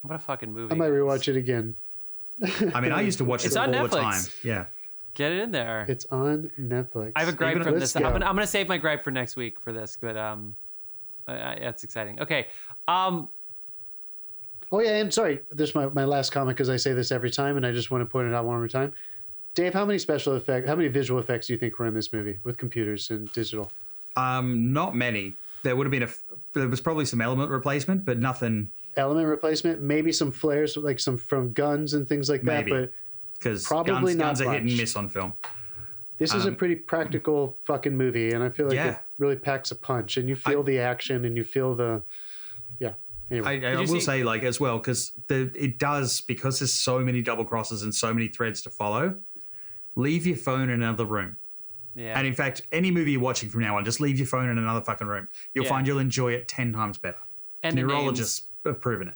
What a fucking movie! I might rewatch it again. I mean, I used to watch it all the time. Yeah, get it in there. It's on Netflix. I have a gripe from this. I'm gonna save my gripe for next week for this, but that's exciting. Okay. Oh yeah, and sorry, this is my last comment because I say this every time, and I just want to point it out one more time. Dave, how many visual effects do you think were in this movie with computers and digital? Not many. There would have been there was probably some element replacement, but nothing. Element replacement, maybe some flares, like some from guns and things like that, but because probably guns not are much. hit and miss on film. This is a pretty practical fucking movie, and I feel like it really packs a punch, and you feel the action, and you feel the. Anyway. I will say, like, as well, because it does, because there's so many double crosses and so many threads to follow, leave your phone in another room. Yeah. And in fact, any movie you're watching from now on, just leave your phone in another fucking room. You'll find you'll enjoy it 10 times better. And neurologists have proven it.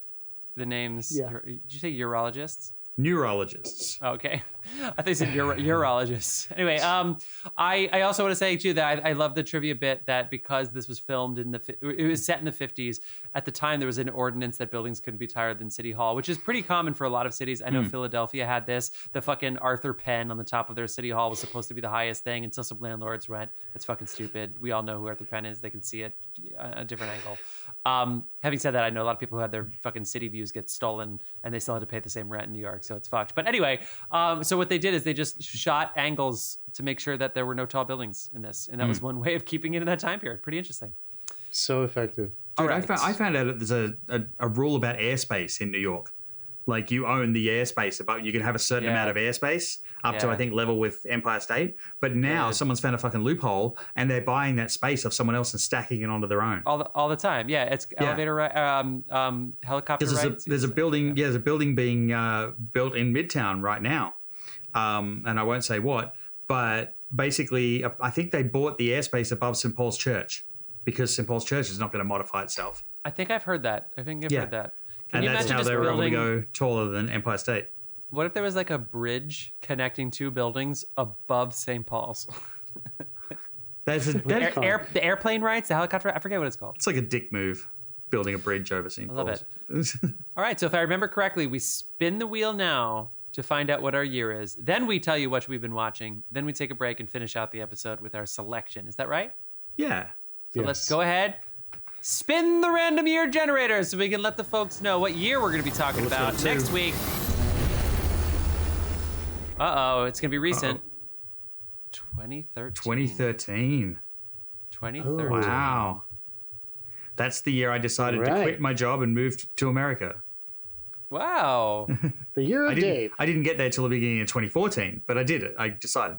The names, did you say urologists? Neurologists. Okay. I think you said urologists. Anyway, I also want to say too that I love the trivia bit that because this was filmed it was set in the 50s. At the time, there was an ordinance that buildings couldn't be taller than City Hall, which is pretty common for a lot of cities. I know Philadelphia had this. The fucking Arthur Penn on the top of their City Hall was supposed to be the highest thing until some landlords went, "It's fucking stupid. We all know who Arthur Penn is. They can see it a different angle." Having said that, I know a lot of people who had their fucking city views get stolen and they still had to pay the same rent in New York, so it's fucked. But anyway, so what they did is they just shot angles to make sure that there were no tall buildings in this, and that was one way of keeping it in that time period. Pretty interesting. So effective. Dude, right. I found out that there's a rule about airspace in New York. Like you own the airspace, but you can have a certain amount of airspace up to, I think, level with Empire State. But now someone's found a fucking loophole and they're buying that space of someone else and stacking it onto their own. All the time. Yeah, it's elevator, helicopter rights. There's a building being built in Midtown right now. And I won't say what, but basically I think they bought the airspace above St. Paul's Church because St. Paul's Church is not going to modify itself. I think I've heard that. Heard that. And that's how they were able to go taller than Empire State. What if there was like a bridge connecting two buildings above St. Paul's? The airplane rights, the helicopter, I forget what it's called. It's like a dick move, building a bridge over St. Paul's. I love it. All right, so if I remember correctly, we spin the wheel now to find out what our year is. Then we tell you what we've been watching. Then we take a break and finish out the episode with our selection. Is that right? Yeah. So let's go ahead. Spin the random year generator so we can let the folks know what year we're going to be talking about next week It's gonna be recent. 2013. 2013. Wow. That's the year I decided to quit my job and moved to America. Wow. The year of Dave. I didn't get there till the beginning of 2014, but I did it. I decided.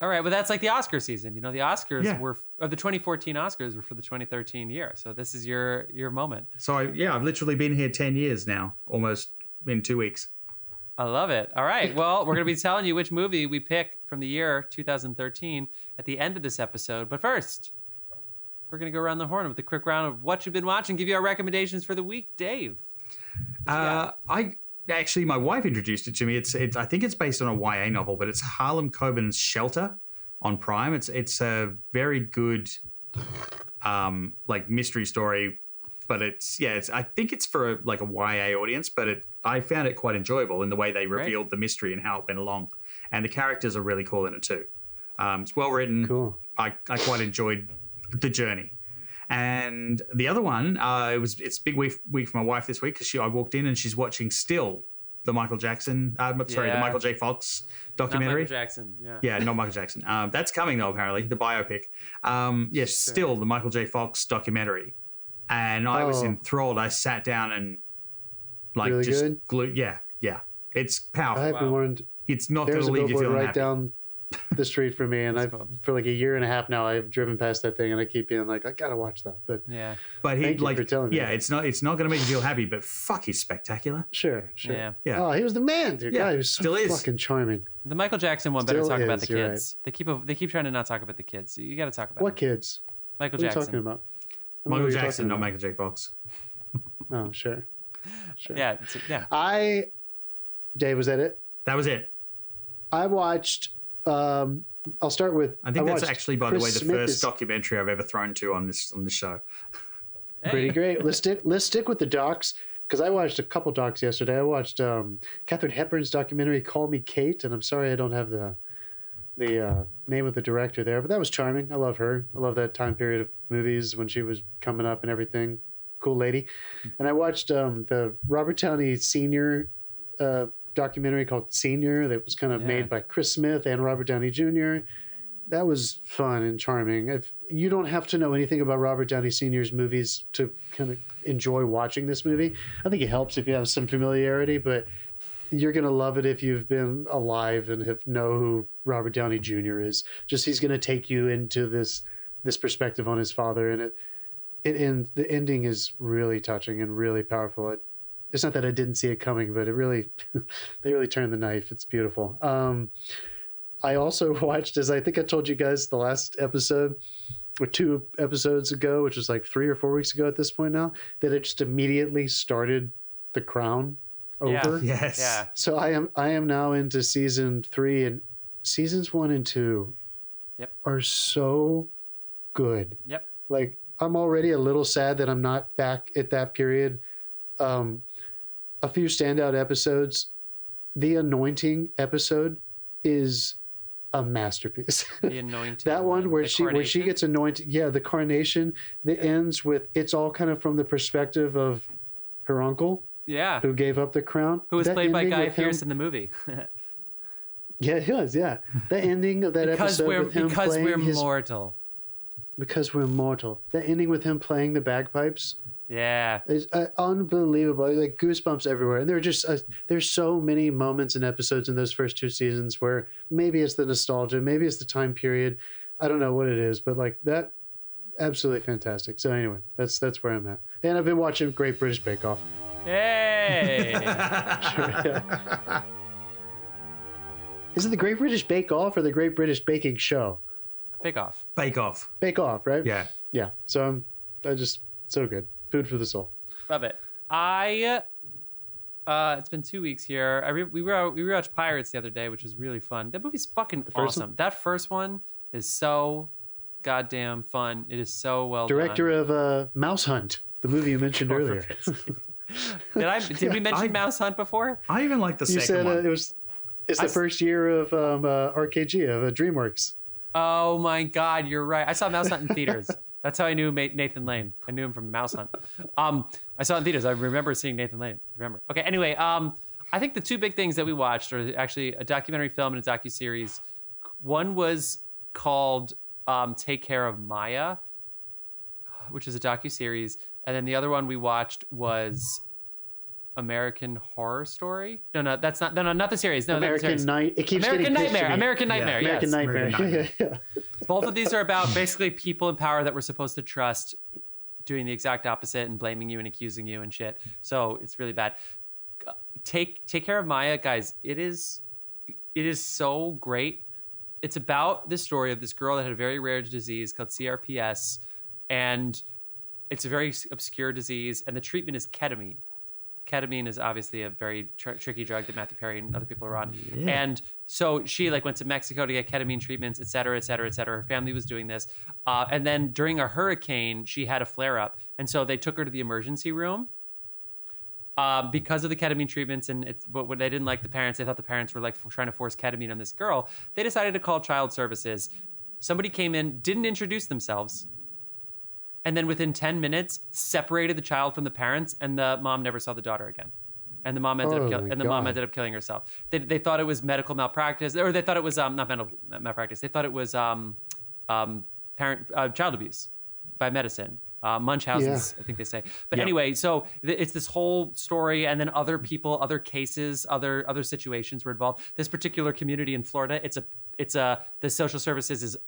All right, well, that's like the Oscar season. The Oscars were the 2014 Oscars were for the 2013 year. So this is your moment. So I've literally been here 10 years now, almost in 2 weeks. I love it. All right, well, we're going to be telling you which movie we pick from the year 2013 at the end of this episode. But first, we're going to go around the horn with a quick round of what you've been watching, give you our recommendations for the week. Dave. My wife introduced it to me. It's I think it's based on a YA novel, but it's Harlan Coben's Shelter on Prime. It's a very good mystery story, but I think it's for a YA audience, but I found it quite enjoyable in the way they revealed the mystery and how it went along, and the characters are really cool in it too. It's well written. Cool. I quite enjoyed the journey. And the other one, it's a big week for my wife this week because I walked in and she's watching Still, the Michael Jackson, the Michael J. Fox documentary. Not Michael Jackson, yeah. Yeah, not Michael Jackson. That's coming though, apparently, the biopic. Still, the Michael J. Fox documentary. And I was enthralled. I sat down and really just good? glued. Yeah. It's powerful. I've been warned. It's not going There's to a leave you billboard feeling right happy. down the street from me, and for like a year and a half now, I've driven past that thing, and I keep being like, I gotta watch that. But But thank you for telling me. Yeah, it's not going to make you feel happy, but fuck, he's spectacular. Sure. Yeah. Oh, he was the man, dude. Yeah, God, he was so fucking charming. The Michael Jackson one better Still talk about the is, you're kids. They keep trying to not talk about the kids. You got to talk about What kids? Michael What are you Jackson. talking about? I don't know Michael what you're Jackson, talking not about. Michael J. Fox. Oh, sure. Yeah. Dave, was that it? That was it. I watched. I'll start with. I think that's watched actually, by the way, Chris the Smith first is documentary I've ever thrown to on this show. pretty great. Let's stick with the docs because I watched a couple docs yesterday. I watched Katharine Hepburn's documentary "Call Me Kate," and I'm sorry I don't have the name of the director there, but that was charming. I love her. I love that time period of movies when she was coming up and everything. Cool lady. And I watched the Robert Downey Sr. Documentary called Senior that was kind of made by Chris Smith and Robert Downey Jr. That was fun and charming. If you don't have to know anything about Robert Downey Sr.'s movies to kind of enjoy watching this movie. I think it helps if you have some familiarity, but you're going to love it if you've been alive and know who Robert Downey Jr. is. Just he's going to take you into this perspective on his father, and the ending is really touching and really powerful. It's not that I didn't see it coming, but they really turned the knife. It's beautiful. I also watched, as I think I told you guys the last episode or 2 episodes ago, which was like 3 or 4 weeks ago at this point now, that I just immediately started The Crown over. Yes. Yeah. So I am now into season 3, and seasons 1 and 2 are so good. Yep. Like, I'm already a little sad that I'm not back at that period. A few standout episodes. The Anointing episode is a masterpiece. The Anointing. That one where she Coronation? gets anointed. Yeah, the coronation that ends with, it's all kind of from the perspective of her uncle. Yeah. Who gave up the crown. Who was That played by ending Guy with him- Pearce in the movie. Yeah, he was. Yeah, the ending of that episode with him because playing we're his, mortal. because we're mortal. The ending with him playing the bagpipes Yeah. is unbelievable. Like goosebumps everywhere. And there are just there's so many moments and episodes in those first 2 seasons where maybe it's the nostalgia, maybe it's the time period. I don't know what it is, but like that, absolutely fantastic. So anyway, that's where I'm at. And I've been watching Great British Bake Off. Hey. Sure, yeah. Is it the Great British Bake Off or the Great British Baking Show? Bake Off. Bake Off. Bake Off, right? Yeah. Yeah. So I just so good. Food for the soul. Love it. It's been 2 weeks here. We rewatched Pirates the other day, which was really fun. That movie's fucking first awesome. That first one is so goddamn fun. It is so well Director done. of Mouse Hunt, the movie you mentioned earlier. Did we mention Mouse Hunt before? I even like the You second said one. it's the first year of RKG, of DreamWorks. Oh my God, you're right. I saw Mouse Hunt in theaters. That's how I knew Nathan Lane. I knew him from Mouse Hunt. I saw it in theaters. I remember seeing Nathan Lane. Remember? Okay. Anyway, I think the two big things that we watched are actually a documentary film and a docuseries. One was called Take Care of Maya, which is a docuseries. And then the other one we watched was American Horror Story. No, that's not. No, not the series. No, American Night. It keeps American getting Nightmare. American Nightmare. Yeah, Yes. American Nightmare. Yeah. Both of these are about basically people in power that we're supposed to trust doing the exact opposite and blaming you and accusing you and shit. So it's really bad. Take Care of Maya, guys. It is so great. It's about the story of this girl that had a very rare disease called CRPS, and it's a very obscure disease, and the treatment is ketamine. Ketamine is obviously a very tricky drug that Matthew Perry and other people are on. Yeah. And so she went to Mexico to get ketamine treatments, et cetera, et cetera, et cetera. Her family was doing this. And then during a hurricane, she had a flare up. And so they took her to the emergency room because of the ketamine treatments. But when they didn't like the parents, they thought the parents were trying to force ketamine on this girl. They decided to call child services. Somebody came in, didn't introduce themselves, and then within 10 minutes separated the child from the parents, and the mom never saw the daughter again. And the mom ended up killing herself. They thought it was medical malpractice, or they thought it was not medical malpractice. They thought it was child abuse by medicine. Munchausen's, I think they say. But anyway, so it's this whole story, and then other people, other cases, other situations were involved. This particular community in Florida, the social services is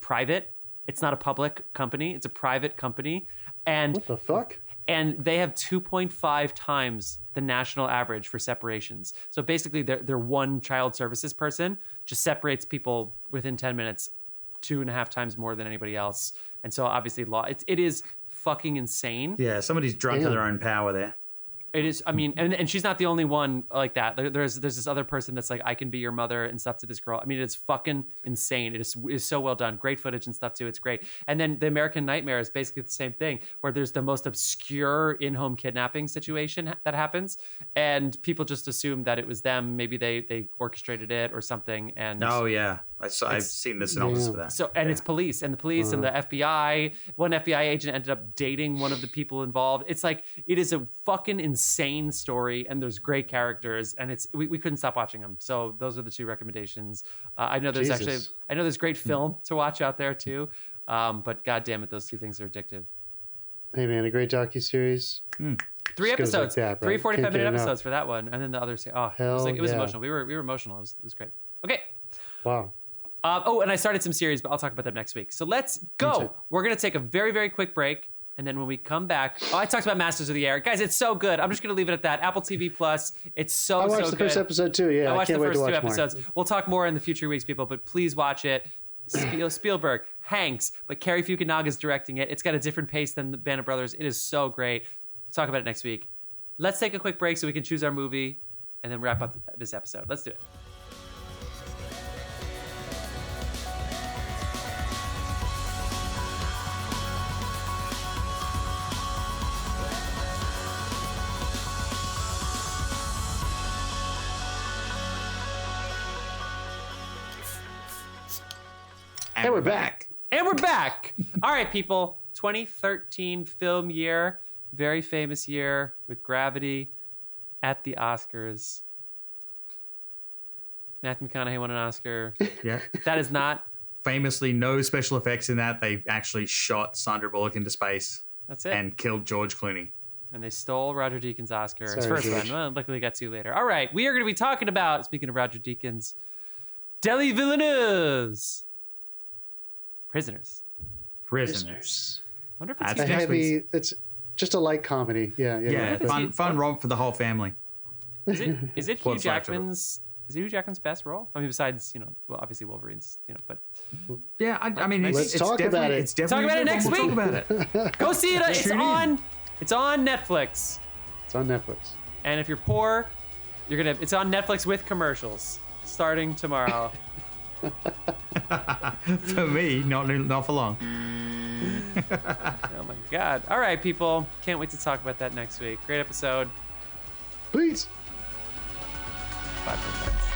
private. It's not a public company. It's a private company. And what the fuck? And they have 2.5 times the national average for separations. So basically, their one child services person just separates people within 10 minutes, 2.5 times more than anybody else. And so obviously, it is fucking insane. Yeah, somebody's drunk to their own power there. It is. I mean, and she's not the only one like that. There's this other person that's like, I can be your mother and stuff to this girl. I mean, it's fucking insane. It is so well done. Great footage and stuff too. It's great. And then the American Nightmare is basically the same thing, where there's the most obscure in-home kidnapping situation that happens, and people just assume that it was them. Maybe they orchestrated it or something. And oh yeah, I've seen the synopsis for that. So it's police and the FBI. One FBI agent ended up dating one of the people involved. It's like, it is a fucking insane story, and there's great characters, and we couldn't stop watching them. So those are the two recommendations. I know there's great film to watch out there too, but god damn it, those two things are addictive. Hey man, a great docuseries. 3 episodes, like that, 3 45-minute episodes for that one, and then the other. It was emotional. We were emotional. It was great. Okay. Wow. And I started some series, but I'll talk about them next week. So let's go. We're going to take a very, very quick break. And then when we come back, I talked about Masters of the Air. Guys, it's so good. I'm just going to leave it at that. Apple TV Plus. It's so good. I watched the first episode too. Yeah, I watched the first two more episodes. We'll talk more in the future weeks, people, but please watch it. Spielberg, Hanks, but Cary Fukunaga's directing it. It's got a different pace than the Band of Brothers. It is so great. Let's talk about it next week. Let's take a quick break so we can choose our movie and then wrap up this episode. Let's do it. And we're back. And we're back. All right, people. 2013 film year. Very famous year with Gravity at the Oscars. Matthew McConaughey won an Oscar. Yeah. That is not... Famously, no special effects in that. They actually shot Sandra Bullock into space. That's it. And killed George Clooney. And they stole Roger Deakins' Oscar. Sorry, his first George. one. Well, luckily got two later. All right. We are going to be talking about, speaking of Roger Deakins, Denis Villeneuve's Prisoners. I Wonder if it's A heavy. It's just a light comedy. Yeah. Fun romp for the whole family. Is it Hugh What's left of it? Jackman's? Is it Hugh Jackman's best role? I mean, besides obviously Wolverine's, but Yeah, I mean, Let's talk about it. It's definitely Talk about it next we'll week. Talk about it. go see it. It's Tune in. on. It's on Netflix. It's on Netflix. And if you're poor, it's on Netflix with commercials starting tomorrow. For me, not for long. Oh my God. All right, people. Can't wait to talk about that next week. Great episode. Please. Bye, my friends.